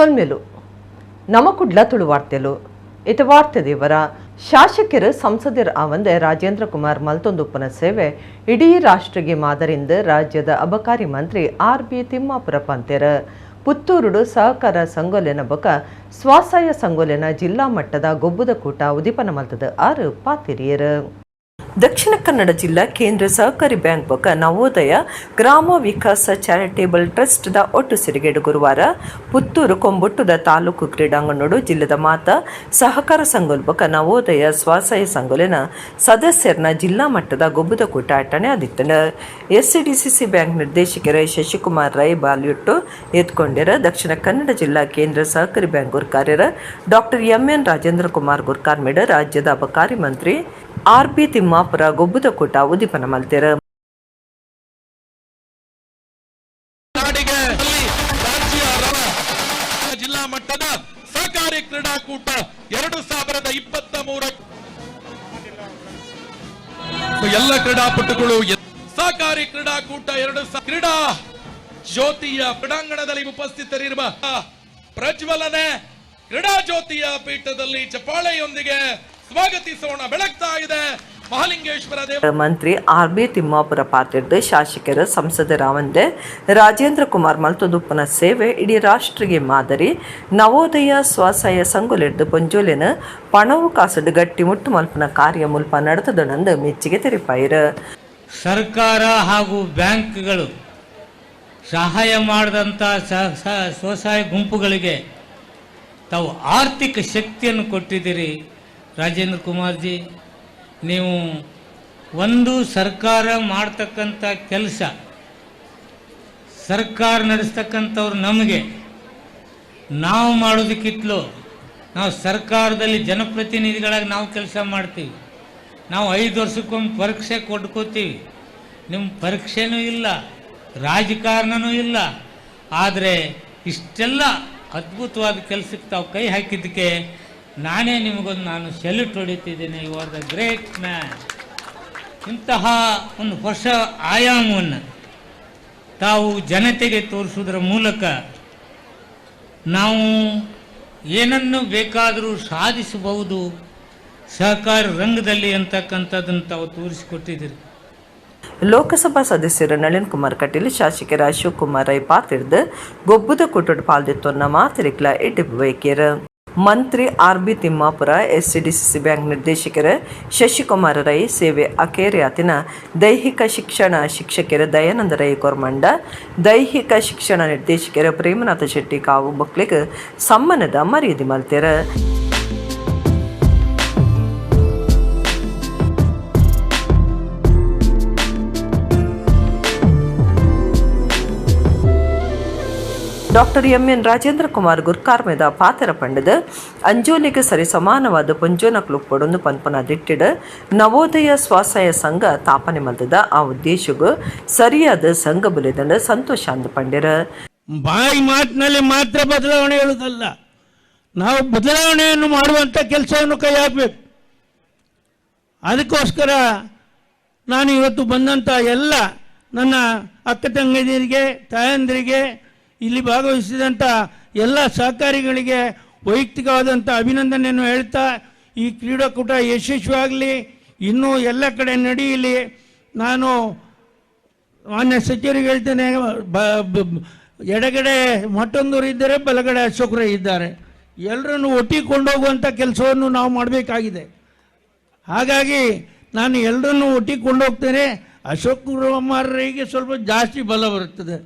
ತೊಲ್ಮೆಲು ನಮ್ಮ ಕುಡ್ಲ ತುಳು ವಾರ್ತೆಲು ಇತ ವಾರ್ತೆ ದೇವರ ಶಾಸಕರು ಸಂಸದರ ಆವಂದೆ ರಾಜೇಂದ್ರ ಕುಮಾರ್ ಮಲ್ತೊಂದುಪ್ಪನ ಸೇವೆ ಇಡೀ ರಾಷ್ಟ್ರಗೆ ಮಾದರಿಂದ ರಾಜ್ಯದ ಅಬಕಾರಿ ಮಂತ್ರಿ ಆರ್.ಬಿ. ತಿಮ್ಮಾಪುರ ಪಂತೆರ ಪುತ್ತೂರುಡು ಸಹಕಾರ ಸಂಗೋಲೆನ ಬೊಕ ಸ್ವಸಹಾಯ ಸಂಗೋಲೆನ ಜಿಲ್ಲಾ ಮಟ್ಟದ ಗೊಬ್ಬುದ ಕೂಟ ಉದಿಪನ ಮಲ್ತದ 6 ಪಾತಿರಿಯರು. ದಕ್ಷಿಣ ಕನ್ನಡ ಜಿಲ್ಲಾ ಕೇಂದ್ರ ಸಹಕಾರಿ ಬ್ಯಾಂಕ್ ಬೊಕ ನವೋದಯ ಗ್ರಾಮ ವಿಕಾಸ ಚಾರಿಟೇಬಲ್ ಟ್ರಸ್ಟ್ ದ ಒಟ್ಟು ಸಿರಿಗೇಡು ಗುರುವಾರ ಪುತ್ತೂರು ಕೊಂಬುಟ್ಟುದ ತಾಲೂಕು ಕ್ರೀಡಾಂಗಣಡು ಜಿಲ್ಲೆದ ಮಾತ ಸಹಕಾರ ಸಂಗೋಲ್ ಬೊಕ ನವೋದಯ ಸ್ವಸಹಾಯ ಸಂಗೋಲಿನ ಸದಸ್ಯರನ ಜಿಲ್ಲಾ ಮಟ್ಟದ ಗೊಬ್ಬುದ ಕೂಟ ಅಟ್ಟಣೆ ಆದಿತ್ತನ ಎಸ್ಸಿಡಿಸಿಸಿ ಬ್ಯಾಂಕ್ ನಿರ್ದೇಶಕರ ಶಶಿಕುಮಾರ್ ರೈ ಬಾಲ್ಯುಟ್ಟು ಎತ್ಕೊಂಡಿರ ದಕ್ಷಿಣ ಕನ್ನಡ ಜಿಲ್ಲಾ ಕೇಂದ್ರ ಸಹಕಾರಿ ಬ್ಯಾಂಕ್ ಗುರ್ಕಾರ್ಯರ ಡಾಕ್ಟರ್ ಎಂ.ಎನ್. ರಾಜೇಂದ್ರ ಕುಮಾರ್ ಗುರ್ಕಾರ್ ಮೇಡ ರಾಜ್ಯದ ಅಬಕಾರಿ ಮಂತ್ರಿ ಆರ್.ಬಿ. ತಿಮ್ಮಾಪುರ ಗೊಬ್ಬುದ ಕೂಟ ಉದಿಪನ ಮಲ್ತೆರ. ಜಿಲ್ಲಾ ಮಟ್ಟದ ಸಹಕಾರಿ ಕ್ರೀಡಾಕೂಟ 2023 ಎಲ್ಲ ಕ್ರೀಡಾಪಟುಗಳು ಸಹಕಾರಿ ಕ್ರೀಡಾಕೂಟ 2000 ಕ್ರೀಡಾ ಜ್ಯೋತಿಯ ಕ್ರೀಡಾಂಗಣದಲ್ಲಿ ಉಪಸ್ಥಿತರಿರುವ ಪ್ರಜ್ವಲನೆ ಕ್ರೀಡಾ ಜ್ಯೋತಿಯ ಪೀಠದಲ್ಲಿ ಚಪ್ಪಾಳೆಯೊಂದಿಗೆ ಸ್ವಾಗತಿಸೋಣ. ಬೆಳಗ್ತಾ ಇದೆ ಮಹಾಲಿಂಗೇಶ್ವರ ದೇವ. ಮಂತ್ರಿ ಆರ್.ಬಿ. ತಿಮ್ಮಾಪುರ ಪಾತ್ರದ ಶಾಸಕರ ಸಂಸದರ ಆವಂದೆ ರಾಜೇಂದ್ರ ಕುಮಾರ್ ಮಲ್ತೊಂದುಪ್ಪನ ಸೇವೆ ಇಡೀ ರಾಷ್ಟ್ರಗೆ ಮಾದರಿ ನವೋದಯ ಸ್ವಸಹಾಯ ಸಂಗೋಲೆಡ್ದು ಪೊಂಜೋಲೆನ ಪಣವು ಕಾಸಡು ಗಟ್ಟಿ ಮುಟ್ಟು ಮಲ್ಪನ ಕಾರ್ಯ ಮುಲ್ಪ ನಡೆತದನಂದು ಮೆಚ್ಚುಗೆ ತೆರಿಪಾಯಿರ. ಸರ್ಕಾರ ಹಾಗೂ ಬ್ಯಾಂಕ್ಗಳು ಸಹಾಯ ಮಾಡಿದಂಥ ಸ್ವಸಹಾಯ ಗುಂಪುಗಳಿಗೆ ತಾವು ಆರ್ಥಿಕ ಶಕ್ತಿಯನ್ನು ಕೊಟ್ಟಿದ್ದೀರಿ. ರಾಜೇಂದ್ರ ಕುಮಾರ್ಜಿ, ನೀವು ಒಂದು ಸರ್ಕಾರ ಮಾಡ್ತಕ್ಕಂಥ ಕೆಲಸ, ಸರ್ಕಾರ ನಡೆಸ್ತಕ್ಕಂಥವ್ರು ನಮಗೆ, ನಾವು ಮಾಡೋದಕ್ಕಿಂತಲೂ ನಾವು ಸರ್ಕಾರದಲ್ಲಿ ಜನಪ್ರತಿನಿಧಿಗಳಾಗಿ ನಾವು ಕೆಲಸ ಮಾಡ್ತೀವಿ. ನಾವು 5 ವರ್ಷಕ್ಕೊಮ್ಮೆ ಪರೀಕ್ಷೆ ಕೊಟ್ಕೋತೀವಿ. ನಿಮ್ಮ ಪರೀಕ್ಷೆನೂ ಇಲ್ಲ, ರಾಜಕಾರಣನೂ ಇಲ್ಲ. ಆದರೆ ಇಷ್ಟೆಲ್ಲ ಅದ್ಭುತವಾದ ಕೆಲಸಕ್ಕೆ ತಾವು ಕೈ ಹಾಕಿದ್ದಕ್ಕೆ ನಾನೇ ನಾನು ಸೆಲ್ಯೂಟ್ ಹೊಡಿತಿದ್ದೇನೆ. You are the great man. ಇಂತಹ ಒಂದು ಹೊಸ ಆಯಾಮವನ್ನು ತಾವು ಜನತೆಗೆ ತೋರಿಸೋದ್ರ ಮೂಲಕ ನಾವು ಏನನ್ನು ಬೇಕಾದರೂ ಸಾಧಿಸಬಹುದು ಸಹಕಾರ ರಂಗದಲ್ಲಿ ಅಂತಕ್ಕಂಥದ್ದನ್ನು ತಾವು ತೋರಿಸಿಕೊಟ್ಟಿದ್ದೀರಿ. ಲೋಕಸಭಾ ಸದಸ್ಯರು ನಳಿನ್ ಕುಮಾರ್ ಕಟೀಲ್, ಶಾಸಕರ ಅಶೋಕ್ ಕುಮಾರ್ ರೈ ಪಾತಿರ್ದು ಗೊಬ್ಬುದ ಕೂಟದ ಪಾಲ್ದಿತ್ತೊನ್ನ ಮಾತಿರಿಕ್ಲ ಎಡ್ಡಿಬು ವೈಕ್ಯರ. ಮಂತ್ರಿ ಆರ್.ಬಿ. ತಿಮ್ಮಾಪುರ ಎಸ್ಸಿಡಿಸಿಸಿ ಬ್ಯಾಂಕ್ ನಿರ್ದೇಶಕರ ಶಶಿಕುಮಾರ್ ರೈ ಸೇವೆ ಅಕೇರಿಯಾತಿನ ದೈಹಿಕ ಶಿಕ್ಷಣ ಶಿಕ್ಷಕರ ದಯಾನಂದ ರೈ ಕೊರ್ಮಂಡ, ದೈಹಿಕ ಶಿಕ್ಷಣ ನಿರ್ದೇಶಕರ ಪ್ರೇಮನಾಥ ಶೆಟ್ಟಿ ಕಾವು ಮಕ್ಕಳಿಗೆ ಸಮ್ಮಾನದ ಮರ್ಯಾದೆ ಮಲ್ತೆರ. Doctor M N. ರಾಜೇಂದ್ರ ಕುಮಾರ್ ಗುರ್ಕಾರ್ ಮೇದ ಪಾತರ ಪಂಡದ ಅಂಜೋಲಿಗೆ ಸರಿ ಸಮಾನವಾದ ಪೊಂಜೋನಕ್ಲು ಪೊಡೊಂದು ಪನ್ಪನ ದಿಟ್ಟಿಡ ನವೋದಯ ಸ್ವಸಹಾಯ ಸಂಘ ತಾಪನೆ ಮಲ್ತದ ಆ ಉದ್ದೇಶಗೂ ಸರಿಯಾದ ಸಂಘ ಬಲಿದಂಡ ಸಂತೋಷ ಅಂದು ಪಂಡ್ಯರ. ಬಾಯಿ ಮಾತಿನಲ್ಲಿ ಮಾತ್ರ ಬದಲಾವಣೆ ಹೇಳುವುದಲ್ಲ, ನಾವು ಬದಲಾವಣೆಯನ್ನು ಮಾಡುವಂಥ ಕೆಲಸವನ್ನು ಕೈ ಹಾಕಬೇಕು. ಅದಕ್ಕೋಸ್ಕರ ನಾನು ಇವತ್ತು ಬಂದಂಥ ಎಲ್ಲ ನನ್ನ ಅಕ್ಕ ತಂಗಿಯರಿಗೆ, ತಾಯಂದಿರಿಗೆ, ಇಲ್ಲಿ ಭಾಗವಹಿಸಿದಂಥ ಎಲ್ಲ ಸಹಕಾರಿಗಳಿಗೆ ವೈಯಕ್ತಿಕವಾದಂಥ ಅಭಿನಂದನೆಯನ್ನು ಹೇಳ್ತಾ, ಈ ಕ್ರೀಡಾಕೂಟ ಯಶಸ್ವಿಯಾಗಲಿ, ಇನ್ನೂ ಎಲ್ಲ ಕಡೆ ನಡೆಯಲಿ. ನಾನು ಮಾನ್ಯ ಸಚಿವರಿಗೆ ಹೇಳ್ತೇನೆ, ಎಡಗಡೆ ಮತ್ತೊಂದವರು ಇದ್ದಾರೆ, ಬಲಗಡೆ ಅಶೋಕರೇ ಇದ್ದಾರೆ. ಎಲ್ಲರನ್ನು ಒಟ್ಟಿಗೆ ಕೊಂಡೋಗುವಂಥ ಕೆಲಸವನ್ನು ನಾವು ಮಾಡಬೇಕಾಗಿದೆ. ಹಾಗಾಗಿ ನಾನು ಎಲ್ಲರನ್ನು ಒಟ್ಟಿಗೆ ಕೊಂಡೋಗ್ತೇನೆ. ಅಶೋಕ್ ಕುಮಾರರಿಗೆ ಸ್ವಲ್ಪ ಜಾಸ್ತಿ ಬಲ ಬರುತ್ತದೆ.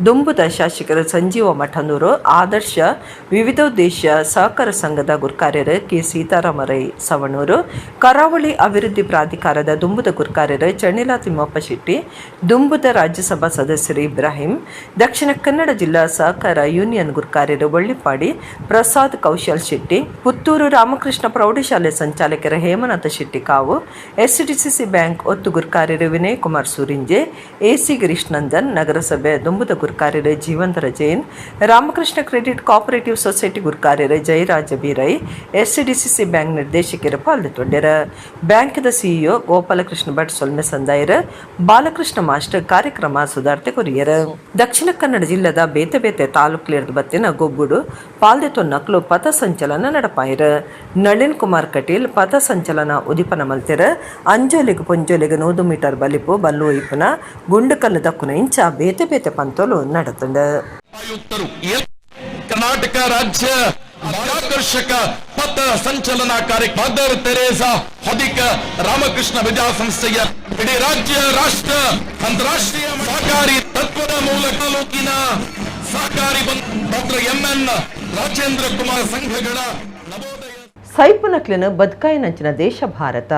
ದುಂಬುದ ಶಾಸಕರ ಸಂಜೀವ ಮಠನೂರು, ಆದರ್ಶ ವಿವಿಧೋದ್ದೇಶ ಸಹಕಾರ ಸಂಘದ ಗುರ್ಕಾರ್ಯರ ಕೆ. ಸೀತಾರಾಮ ರೈ ಸವಣೂರು, ಕರಾವಳಿ ಅಭಿವೃದ್ಧಿ ಪ್ರಾಧಿಕಾರದ ದುಂಬುದ ಗುರ್ಕಾರ್ಯರ ಚಣಿಲಾ ತಿಮ್ಮಪ್ಪ ಶೆಟ್ಟಿ, ದುಂಬುದ ರಾಜ್ಯಸಭಾ ಸದಸ್ಯರು ಇಬ್ರಾಹಿಂ, ದಕ್ಷಿಣ ಕನ್ನಡ ಜಿಲ್ಲಾ ಸಹಕಾರ ಯೂನಿಯನ್ ಗುರ್ಕಾರ್ಯರು ಬಳ್ಳಿಪಾಡಿ ಪ್ರಸಾದ್ ಕೌಶಲ್ ಶೆಟ್ಟಿ, ಪುತ್ತೂರು ರಾಮಕೃಷ್ಣ ಪ್ರೌಢಶಾಲೆ ಸಂಚಾಲಕರ ಹೇಮನಾಥ ಶೆಟ್ಟಿ ಕಾವು, ಎಸ್ಸಿಡಿಸಿಸಿ ಬ್ಯಾಂಕ್ ಒತ್ತು ಗುರ್ಕಾರ್ಯರು ವಿನಯ್ ಕುಮಾರ್ ಸೂರಿಂಜೆ, ಎಸಿ ಗಿರೀಶ್ ನಂದನ್, ನಗರಸಭೆ ದುಂಬುದ ಗೋದ ಗುರ್ಕಾರ್ಯರು ಜೀವಂತರ Jain, Ramakrishna credit cooperative society ಗುರ್ಕಾರ್ಯರು ಜಯರಾಜ ಬೀರೈ, SCDCC ಬ್ಯಾಂಕ್ ನಿರ್ದೇಶಕರು ಪಾಲ್ಗೊಂಡರು. ಬ್ಯಾಂಕ್ದ ಸಿಇಒ ಗೋಪಾಲಕೃಷ್ಣ ಭಟ್ ಸೊಲ್ಮೆ ಸಂದಾಯರು, ಬಾಲಕೃಷ್ಣ ಮಾಸ್ಟರ್ ಕಾರ್ಯಕ್ರಮ ಸುಧಾರ್ತೆ ಕೊರಿಯರು. ದಕ್ಷಿಣ ಕನ್ನಡ ಜಿಲ್ಲೆದ ಬೇತೆ ಬೇತೆ ತಾಲೂಕ್ಲಿರ್ದ ಬತ್ತಿನ ಗೊಬ್ಬುಡು ಪಾಲ್ದೆತೊನ್ನಕ್ಲು ಪಥ ಸಂಚಲನ ನಡಪಾಯಿರು. ನಳಿನ್ ಕುಮಾರ್ ಕಟೀಲ್ ಪಥ ಸಂಚಲನ ಉದಿಪನ ಮಲ್ತಿರ. ಅಂಜೋಲಿಗೆ ಪೊಂಜೋಲಿಗೆ 100 ಮೀಟರ್ ಬಲಿಪು ಬಲ್ಲು ಇಪ್ಪನ ಗುಂಡುಕಲ್ಲು ದಕ್ಕುನ ಇಂಚ ಬೇತೆ ಬೇತೆ ಪಂತೋಲು ನಡೆತುಂಡ. ಆಯುಕ್ತರು ಕರ್ನಾಟಕ ರಾಜ್ಯ ಆಕರ್ಷಕ ಪಥ ಸಂಚಲನ ಕಾರ್ಯಕ್ರಮ ಮದರ್ ತೆರೇಸಾ ಹೊದಿಕ ರಾಮಕೃಷ್ಣ ವಿದ್ಯಾಸಂಸ್ಥೆಯ ಇಡೀ ರಾಜ್ಯ ರಾಷ್ಟ್ರ ಅಂತಾರಾಷ್ಟ್ರೀಯ ಸಹಕಾರಿ ತತ್ವದ ಮೂಲಕ ತಾಲೂಕಿನ ಸಹಕಾರಿ ಡಾಕ್ಟರ್ MN ರಾಜೇಂದ್ರ ಕುಮಾರ್ ಸಂಘಗಳ ನವೋದಯ ಸೈಪುನಕ್ಲಿನ ಬದ್ಕಾಯಿನಂಚಿನ ದೇಶ ಭಾರತ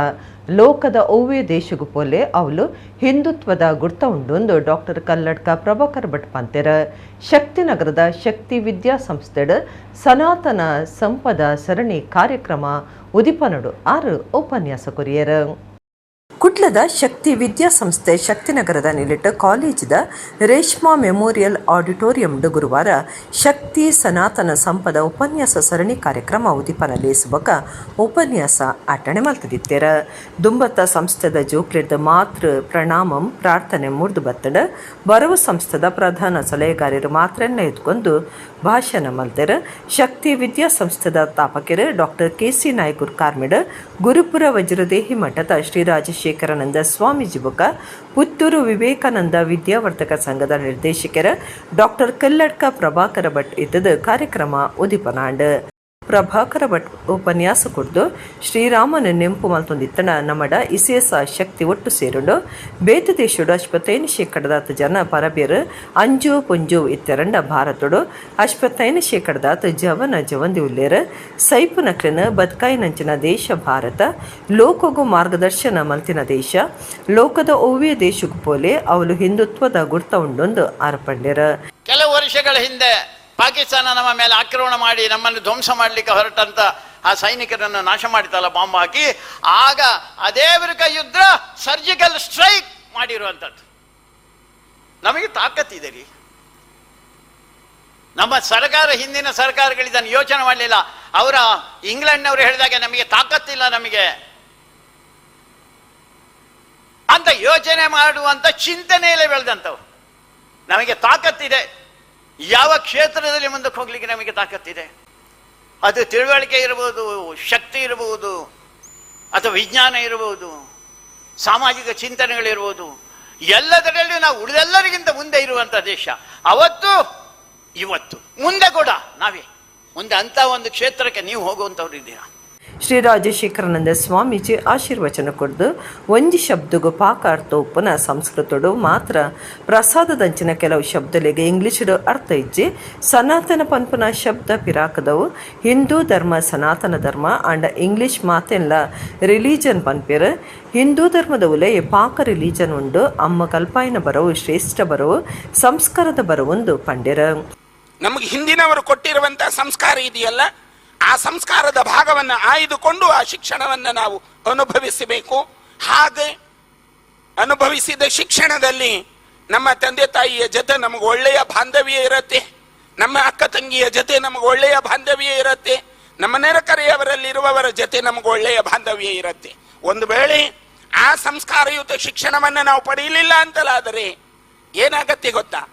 ಲೋಕದ ಒವ್ವೇ ದೇಶಗೂ ಪೋಲೆ ಅವಳು ಹಿಂದುತ್ವದ ಗುರ್ತ ಉಂಡೊಂದು ಡಾಕ್ಟರ್ ಕಲ್ಲಡ್ಕ ಪ್ರಭಾಕರ್ ಭಟ್ ಪಂತೆರ. ಶಕ್ತಿನಗರದ ಶಕ್ತಿ ವಿದ್ಯಾಸಂಸ್ಥೆಡ್ ಸನಾತನ ಸಂಪದ ಸರಣಿ ಕಾರ್ಯಕ್ರಮ ಉದಿಪನಡು 6 ಉಪನ್ಯಾಸ ಕೊರಿಯರು. ಕುಡ್ಲದ ಶಕ್ತಿ ವಿದ್ಯಾಸಂಸ್ಥೆ ಶಕ್ತಿನಗರದ ನಿಲಿಟ್ ಕಾಲೇಜಿದ ರೇಷ್ಮಾ ಮೆಮೋರಿಯಲ್ ಆಡಿಟೋರಿಯಂಡ್ ಗುರುವಾರ ಶಕ್ತಿ ಸನಾತನ ಸಂಪದ ಉಪನ್ಯಾಸ ಸರಣಿ ಕಾರ್ಯಕ್ರಮ ಉದಿಪನಲ್ಲಿ ಸುಬಕ ಉಪನ್ಯಾಸ ಅಟಣೆ ಮಲ್ತದಿತ್ತೆರ. ದುಂಬತ್ತ ಸಂಸ್ಥೆದ ಜೋಕ್ಲಿಡ್ದ ಮಾತೃ ಪ್ರಣಾಮಂ ಪ್ರಾರ್ಥನೆ ಮುರ್ದು ಬತ್ತಡ ಬರವು ಸಂಸ್ಥೆದ ಪ್ರಧಾನ ಸಲಹೆಗಾರರು ಮಾತ್ರೆನ್ನ ಎತ್ಕೊಂಡು ಭಾಷಣ ಮಲ್ತೆರ. ಶಕ್ತಿ ವಿದ್ಯಾಸಂಸ್ಥೆದ ಸ್ಥಾಪಕರು ಡಾಕ್ಟರ್ KC ನಾಯ್ಕುರ್ ಕಾರ್ಮಿಡ್, ಗುರುಪುರ ವಜ್ರದೇಹಿ ಮಠದ ಶ್ರೀ ರಾಜಶೇಖರಾನಂದ ಸ್ವಾಮೀಜಿ ಬುಕ, ಪುತ್ತೂರು ವಿವೇಕಾನಂದ ವಿದ್ಯಾವರ್ಧಕ ಸಂಘದ ನಿರ್ದೇಶಕರ ಡಾಕ್ಟರ್ ಕಲ್ಲಡ್ಕ ಪ್ರಭಾಕರ ಭಟ್ ಇದ್ದದ ಕಾರ್ಯಕ್ರಮ ಉದಿಪನಾಂಡ್. ಪ್ರಭಾಕರ ಭಟ್ ಉಪನ್ಯಾಸ ಕೊಡ್ದು ಶ್ರೀರಾಮನ ನೆಂಪು ಮಲ್ತೊಂದಿತ್ತಣ ನಮ್ಮಡ ಇಸೇಸ ಶಕ್ತಿ ಒಟ್ಟು ಸೇರುಂಡು ಬೇತ ದೇಶಡು 85% ಜನ ಪರಬೇರು ಅಂಜು ಪುಂಜು ಇತ್ತೆರಂಡ ಭಾರತಡು 85% ಜವನ ಜವಂದಿ ಉಲ್ಲೇರು. ಸೈಪು ನಕ್ಲಿನ ಬದ್ಕಾಯಿನಂಚಿನ ದೇಶ ಭಾರತ ಲೋಕಗೂ ಮಾರ್ಗದರ್ಶನ ಮಲ್ತಿನ ದೇಶ ಲೋಕದ ಒವ್ವೇ ದೇಶಕ್ಕೂ ಪೋಲೆ ಅವಳು ಹಿಂದುತ್ವದ ಗುರ್ತ ಉಂಡೊಂದು ಆರ್ಪಂಡ್ಯರ. ಕೆಲವು ವರ್ಷಗಳ ಹಿಂದೆ ಪಾಕಿಸ್ತಾನ ನಮ್ಮ ಮೇಲೆ ಆಕ್ರಮಣ ಮಾಡಿ ನಮ್ಮನ್ನು ಧ್ವಂಸ ಮಾಡಲಿಕ್ಕೆ ಹೊರಟಂತ ಆ ಸೈನಿಕರನ್ನು ನಾಶ ಮಾಡಿತಲ್ಲ ಬಾಂಬ್ ಹಾಕಿ, ಆಗ ಅದೇ ವಿರುದ್ಧ ಯುದ್ಧ ಸರ್ಜಿಕಲ್ ಸ್ಟ್ರೈಕ್ ಮಾಡಿರುವಂಥದ್ದು. ನಮಗೆ ತಾಕತ್ತಿದೆ ರೀ. ನಮ್ಮ ಸರ್ಕಾರ ಹಿಂದಿನ ಸರ್ಕಾರಗಳು ಇದನ್ನು ಯೋಚನೆ ಮಾಡಲಿಲ್ಲ. ಅವರ ಇಂಗ್ಲೆಂಡ್ನವರು ಹೇಳಿದಾಗ ನಮಗೆ ತಾಕತ್ತಿಲ್ಲ ನಮಗೆ ಅಂತ ಯೋಚನೆ ಮಾಡುವಂತ ಚಿಂತನೆಯಲ್ಲೇ ಬೆಳೆದಂಥವು. ನಮಗೆ ತಾಕತ್ತಿದೆ. ಯಾವ ಕ್ಷೇತ್ರದಲ್ಲಿ ಮುಂದಕ್ಕೆ ಹೋಗ್ಲಿಕ್ಕೆ ನಮಗೆ ತಾಕತ್ತಿದೆ. ಅದು ತಿಳುವಳಿಕೆ ಇರಬಹುದು, ಶಕ್ತಿ ಇರಬಹುದು, ಅಥವಾ ವಿಜ್ಞಾನ ಇರಬಹುದು, ಸಾಮಾಜಿಕ ಚಿಂತನೆಗಳಿರ್ಬೋದು. ಎಲ್ಲದರಲ್ಲೂ ನಾವು ಉಳಿದೆಲ್ಲರಿಗಿಂತ ಮುಂದೆ ಇರುವಂಥ ದೇಶ. ಅವತ್ತು ಇವತ್ತು ಮುಂದೆ ಕೂಡ ನಾವೇ ಮುಂದೆ ಅಂತ ಒಂದು ಕ್ಷೇತ್ರಕ್ಕೆ ನೀವು ಹೋಗುವಂಥವ್ರು ಇದ್ದೀರಾ. ಶ್ರೀ ರಾಜಶೇಖರಾನಂದ ಸ್ವಾಮೀಜಿ ಆಶೀರ್ವಚನ ಕೊಡ್ದು ಒಂಜಿ ಶಬ್ದಗೂ ಪಾಕ ಅರ್ಥ ಉಪ್ಪನ ಸಂಸ್ಕೃತಡು ಮಾತ್ರ ಪ್ರಸಾದದಂಚಿನ ಕೆಲವು ಶಬ್ದಲಿಗೆ ಇಂಗ್ಲಿಷಡು ಅರ್ಥ ಇಜ್ಜಿ ಸನಾತನ ಪಂಪನ ಶಬ್ದ ಪಿರಾಕದವು ಹಿಂದೂ ಧರ್ಮ ಸನಾತನ ಧರ್ಮ ಅಂಡ ಇಂಗ್ಲಿಷ್ ಮಾತೆಲ್ಲ ರಿಲಿಜನ್ ಪನ್ಪೇರು. ಹಿಂದೂ ಧರ್ಮದ ಉಲೆಯ ಪಾಕ ರಿಲಿಜನ್ ಉಂಡು ಅಮ್ಮ ಕಲ್ಪಾಯಿನ ಬರವು ಶ್ರೇಷ್ಠ ಬರವು ಸಂಸ್ಕಾರದ ಬರವೊಂದು ಪಂಡ್ಯರ. ನಮಗೆ ಹಿಂದಿನವರು ಕೊಟ್ಟಿರುವಂತಹ ಸಂಸ್ಕಾರ ಇದೆಯಲ್ಲ, ಆ ಸಂಸ್ಕಾರದ ಭಾಗವನ್ನು ಆಯ್ದುಕೊಂಡು ಆ ಶಿಕ್ಷಣವನ್ನು ನಾವು ಅನುಭವಿಸಬೇಕು. ಹಾಗೆ ಅನುಭವಿಸಿದ ಶಿಕ್ಷಣದಲ್ಲಿ ನಮ್ಮ ತಂದೆ ತಾಯಿಯ ಜೊತೆ ನಮಗೆ ಒಳ್ಳೆಯ ಬಾಂಧವ್ಯ ಇರುತ್ತೆ, ನಮ್ಮ ಅಕ್ಕ ತಂಗಿಯ ಜೊತೆ ನಮಗೆ ಒಳ್ಳೆಯ ಬಾಂಧವ್ಯ ಇರುತ್ತೆ, ನಮ್ಮ ನೆರೆಕರೆಯವರಲ್ಲಿರುವವರ ಜೊತೆ ನಮಗೆ ಒಳ್ಳೆಯ ಬಾಂಧವ್ಯ ಇರುತ್ತೆ. ಒಂದು ವೇಳೆ ಆ ಸಂಸ್ಕಾರಯುತ ಶಿಕ್ಷಣವನ್ನು ನಾವು ಪಡೆಯಲಿಲ್ಲ ಅಂತಲಾದರೆ ಏನಾಗತ್ತೆ ಗೊತ್ತಾ?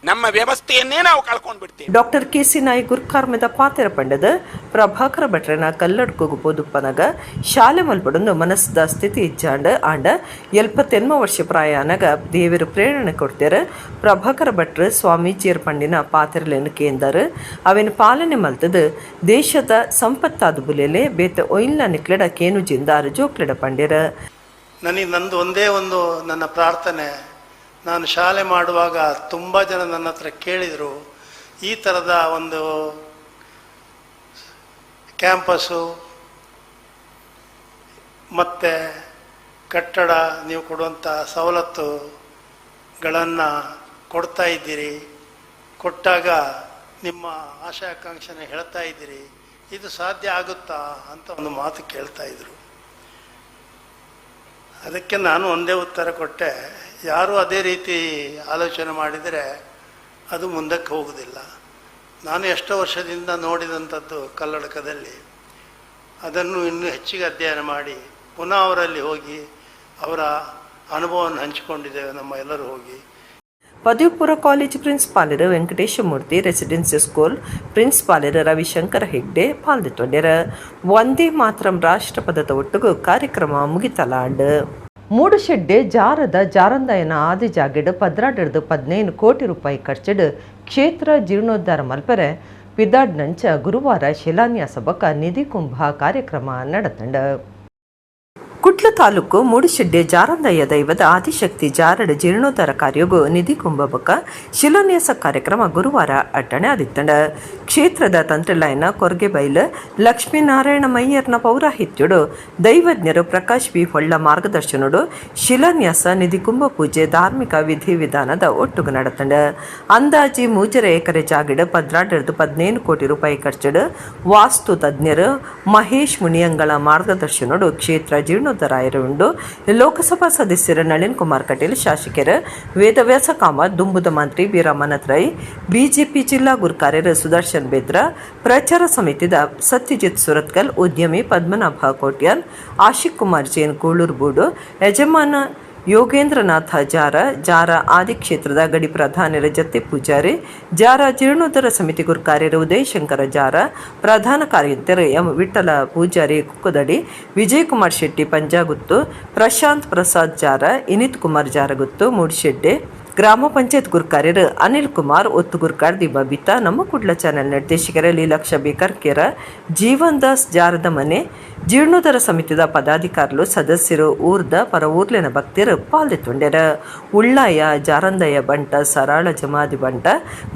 ನಮ್ಮ ವ್ಯವಸ್ಥೆಯನ್ನೇ ನಾವು ಕಳ್ಕೊಂಡು ಬಿಡ್ತೀವಿ. ಡಾಕ್ಟರ್ KC ನಾಯ್ಕುರ್ ಕಾರ್ಮಿದ ಪಾತೆರ ಪಂಡದ ಪ್ರಭಾಕರ ಭಟ್ರನ ಕಲ್ಲಡ್ಕೋಗು ಪೋದುಪ್ಪನಗ ಶಾಲೆ ಮಲ್ಪಡೊಂದು ಮನಸ್ಸದ ಸ್ಥಿತಿ ಇಜ್ಜಾಂಡ ಆಂಡ 78 ವರ್ಷ ಪ್ರಾಯನಗ ದೇವರು ಪ್ರೇರಣೆ ಕೊಡ್ತಾರೆ. ಪ್ರಭಾಕರ ಭಟ್ರು ಸ್ವಾಮೀಜಿಯರ್ ಪಂಡಿನ ಪಾತೆರಲೇನು ಕೇಂದರ್ ಅವೇನು ಪಾಲನೆ ಮಲ್ತದ ದೇಶದ ಸಂಪತ್ತಾದ ಬುಲೆಲೆ ಬೇತ ಒಯ್ಲ ನಿಕ್ಲೆಡ ಕೇನು ಜಿಂದಾರು ಜೋಕ್ಲೆಡ ಪಂಡ್ಯರ. ನನಗೆ ಒಂದೇ ಒಂದು ನನ್ನ ಪ್ರಾರ್ಥನೆ, ನಾನು ಶಾಲೆ ಮಾಡುವಾಗ ತುಂಬ ಜನ ನನ್ನ ಹತ್ರ ಕೇಳಿದರು, ಈ ಥರದ ಒಂದು ಕ್ಯಾಂಪಸ್ಸು ಮತ್ತು ಕಟ್ಟಡ ನೀವು ಕೊಡುವಂಥ ಸವಲತ್ತುಗಳನ್ನು ಕೊಡ್ತಾ ಇದ್ದೀರಿ, ಕೊಟ್ಟಾಗ ನಿಮ್ಮ ಆಶಾ ಆಕಾಂಕ್ಷೆನ ಹೇಳ್ತಾ ಇದ್ದೀರಿ, ಇದು ಸಾಧ್ಯ ಆಗುತ್ತಾ ಅಂತ ಒಂದು ಮಾತು ಕೇಳ್ತಾ ಇದ್ರು. ಅದಕ್ಕೆ ನಾನು ಒಂದೇ ಉತ್ತರ ಕೊಟ್ಟೆ, ಯಾರು ಅದೇ ರೀತಿ ಆಲೋಚನೆ ಮಾಡಿದರೆ ಅದು ಮುಂದಕ್ಕೆ ಹೋಗುವುದಿಲ್ಲ. ನಾನು ಎಷ್ಟೋ ವರ್ಷದಿಂದ ನೋಡಿದಂಥದ್ದು ಕಲ್ಲಡಕದಲ್ಲಿ, ಅದನ್ನು ಇನ್ನೂ ಹೆಚ್ಚಿಗೆ ಅಧ್ಯಯನ ಮಾಡಿ ಪುನಃ ಅವರಲ್ಲಿ ಹೋಗಿ ಅವರ ಅನುಭವವನ್ನು ಹಂಚಿಕೊಂಡಿದ್ದೇವೆ ನಮ್ಮ ಎಲ್ಲರೂ ಹೋಗಿ. ಪದವಿ ಪೂರ್ವ ಕಾಲೇಜು ಪ್ರಿನ್ಸಿಪಾಲರು ವೆಂಕಟೇಶಮೂರ್ತಿ, ರೆಸಿಡೆನ್ಸಿ ಸ್ಕೂಲ್ ಪ್ರಿನ್ಸಿಪಾಲರು ರವಿಶಂಕರ ಹೆಗ್ಡೆ ಪಾಲ್ಗೊಂಡಿರ. ಒಂದೇ ಮಾತ್ರಂ ರಾಷ್ಟ್ರಪದದ ಒಟ್ಟಿಗೂ ಕಾರ್ಯಕ್ರಮ ಮುಗಿತಲಾಂಡ್. ಮೂಡುಶೆಡ್ಡೆ ಜಾರದ ಜಾರಂದಾಯನ ಆದಿ ಜಾಗೆಡ್ 15 ಕೋಟಿ ರೂಪಾಯಿ ಖರ್ಚಡ್ ಕ್ಷೇತ್ರ ಜೀರ್ಣೋದ್ಧಾರ ಮಲ್ಪರೆ ಪಿದಾಡ್ ನಂಚ ಗುರುವಾರ ಶಿಲಾನ್ಯಾಸ ಬಕ ನಿಧಿ ಕುಂಭ ಕಾರ್ಯಕ್ರಮ ನಡೆತಂಡ. ಕುಟ್ಲ ತಾಲೂಕು ಮೂಡುಶೆಡ್ಡೆ ಜಾರಂದಯ್ಯ ದೈವದ ಆದಿಶಕ್ತಿ ಜಾರಡ ಜೀರ್ಣೋದ್ಧಾರ ಕಾರ್ಯಗೂ ನಿಧಿ ಕುಂಭಬಕ ಶಿಲಾನ್ಯಾಸ ಕಾರ್ಯಕ್ರಮ ಗುರುವಾರ ಅಟ್ಟಣೆ ಆದಿತ್ತಂಡ. ಕ್ಷೇತ್ರದ ತಂತ್ರಿಲಾಯನ ಕೊರ್ಗೆಬೈಲ್ ಲಕ್ಷ್ಮೀನಾರಾಯಣ ಮಯ್ಯರ್ನ ಪೌರಾಹಿತ್ಯುಡು ದೈವಜ್ಞರು ಪ್ರಕಾಶ್ ಬಿ ಹೊಳ್ಳ ಮಾರ್ಗದರ್ಶನಡು ಶಿಲಾನ್ಯಾಸ ನಿಧಿ ಕುಂಭ ಪೂಜೆ ಧಾರ್ಮಿಕ ವಿಧಿವಿಧಾನದ ಒಟ್ಟುಗು ನಡೆತಂಡ. ಅಂದಾಜಿ 3 ಎಕರೆ ಜಾಗಿಡ 15 ಕೋಟಿ ರೂಪಾಯಿ ಖರ್ಚಡು ವಾಸ್ತು ತಜ್ಞರು ಮಹೇಶ್ ಮುನಿಯಂಗಳ ಮಾರ್ಗದರ್ಶನಡು ಕ್ಷೇತ್ರ ಜೀರ್ಣೋದ್ಧಾರಾಯರುಂಡು. ಲೋಕಸಭಾ ಸದಸ್ಯರು ನಳಿನ್ ಕುಮಾರ್ ಕಟೀಲ್, ಶಾಸಕರು ವೇದವ್ಯಾಸ ಕಾಮತ್, ದುಂಬುದ ಮಂತ್ರಿ ಬೀರಾಮನಾಥ್ ರೈ, ಬಿಜೆಪಿ ಜಿಲ್ಲಾ ಗುರುಕಾರ್ಯರು ಸುದರ್ಶನ್ ಬೇದ್ರ, ಪ್ರಚಾರ ಸಮಿತಿದ ಸತ್ಯಜಿತ್ ಸುರತ್ಕಲ್, ಉದ್ಯಮಿ ಪದ್ಮನಾಭ ಕೋಟ್ಯಾನ್, ಆಶಿಕ್ ಕುಮಾರ್ ಜೈನ್ ಕೂಳೂರು ಬೂಡು, ಯಜಮಾನ ಯೋಗೇಂದ್ರನಾಥ ಜಾರ ಆದಿಕ್ಷೇತ್ರದ ಗಡಿ ಪ್ರಧಾನರ ಜತ್ತೆ ಪೂಜಾರಿ, ಜಾರ ಜೀರ್ಣೋದ್ಧಾರ ಸಮಿತಿ ಗುರುಕಾರ್ಯರು ಉದಯಶಂಕರ ಜಾರ, ಪ್ರಧಾನ ಕಾರ್ಯದರ್ಶಿ ಎಂ ವಿಠಲ ಪೂಜಾರಿ ಕುಕ್ಕುದಡಿ, ವಿಜಯಕುಮಾರ್ ಶೆಟ್ಟಿ ಪಂಜಾಗುತ್ತು, ಪ್ರಶಾಂತ್ ಪ್ರಸಾದ್ ಜಾರ, ಇನಿತ್ ಕುಮಾರ್ ಜಾರಗುತ್ತು, ಮೂಡ್ಶೆಡ್ಡೆ ಗ್ರಾಮ ಪಂಚಾಯತ್ ಗುರುಕಾರ್ಯರು ಅನಿಲ್ ಕುಮಾರ್ ಒತ್ತುಗುರ್ಕಾರ್ ದಿಬಬಿತಾ, ನಮ್ಮ ಕುಡ್ಲ ಚಾನೆಲ್ ನಿರ್ದೇಶಕರ ಲೀಲಾಕ್ಷ ಬೇಕರ್ಕೆರ, ಜೀವನ್ ದಾಸ್ ಜಾರದ ಮನೆ, ಜೀರ್ಣೋದ್ಧಾರ ಸಮಿತಿದ ಪದಾಧಿಕಾರುలు ಸದಸ್ಯರು ಊರ್ದ ಪರ ಊರ್ಲಿನ ಭಕ್ತರು ಪಾಲ್ಗೊಂಡರ. ಉಳ್ಳಾಯ ಜಾರಂದಯ್ಯ ಬಂಟ, ಸರಾಳ ಜಮಾದಿ ಬಂಟ,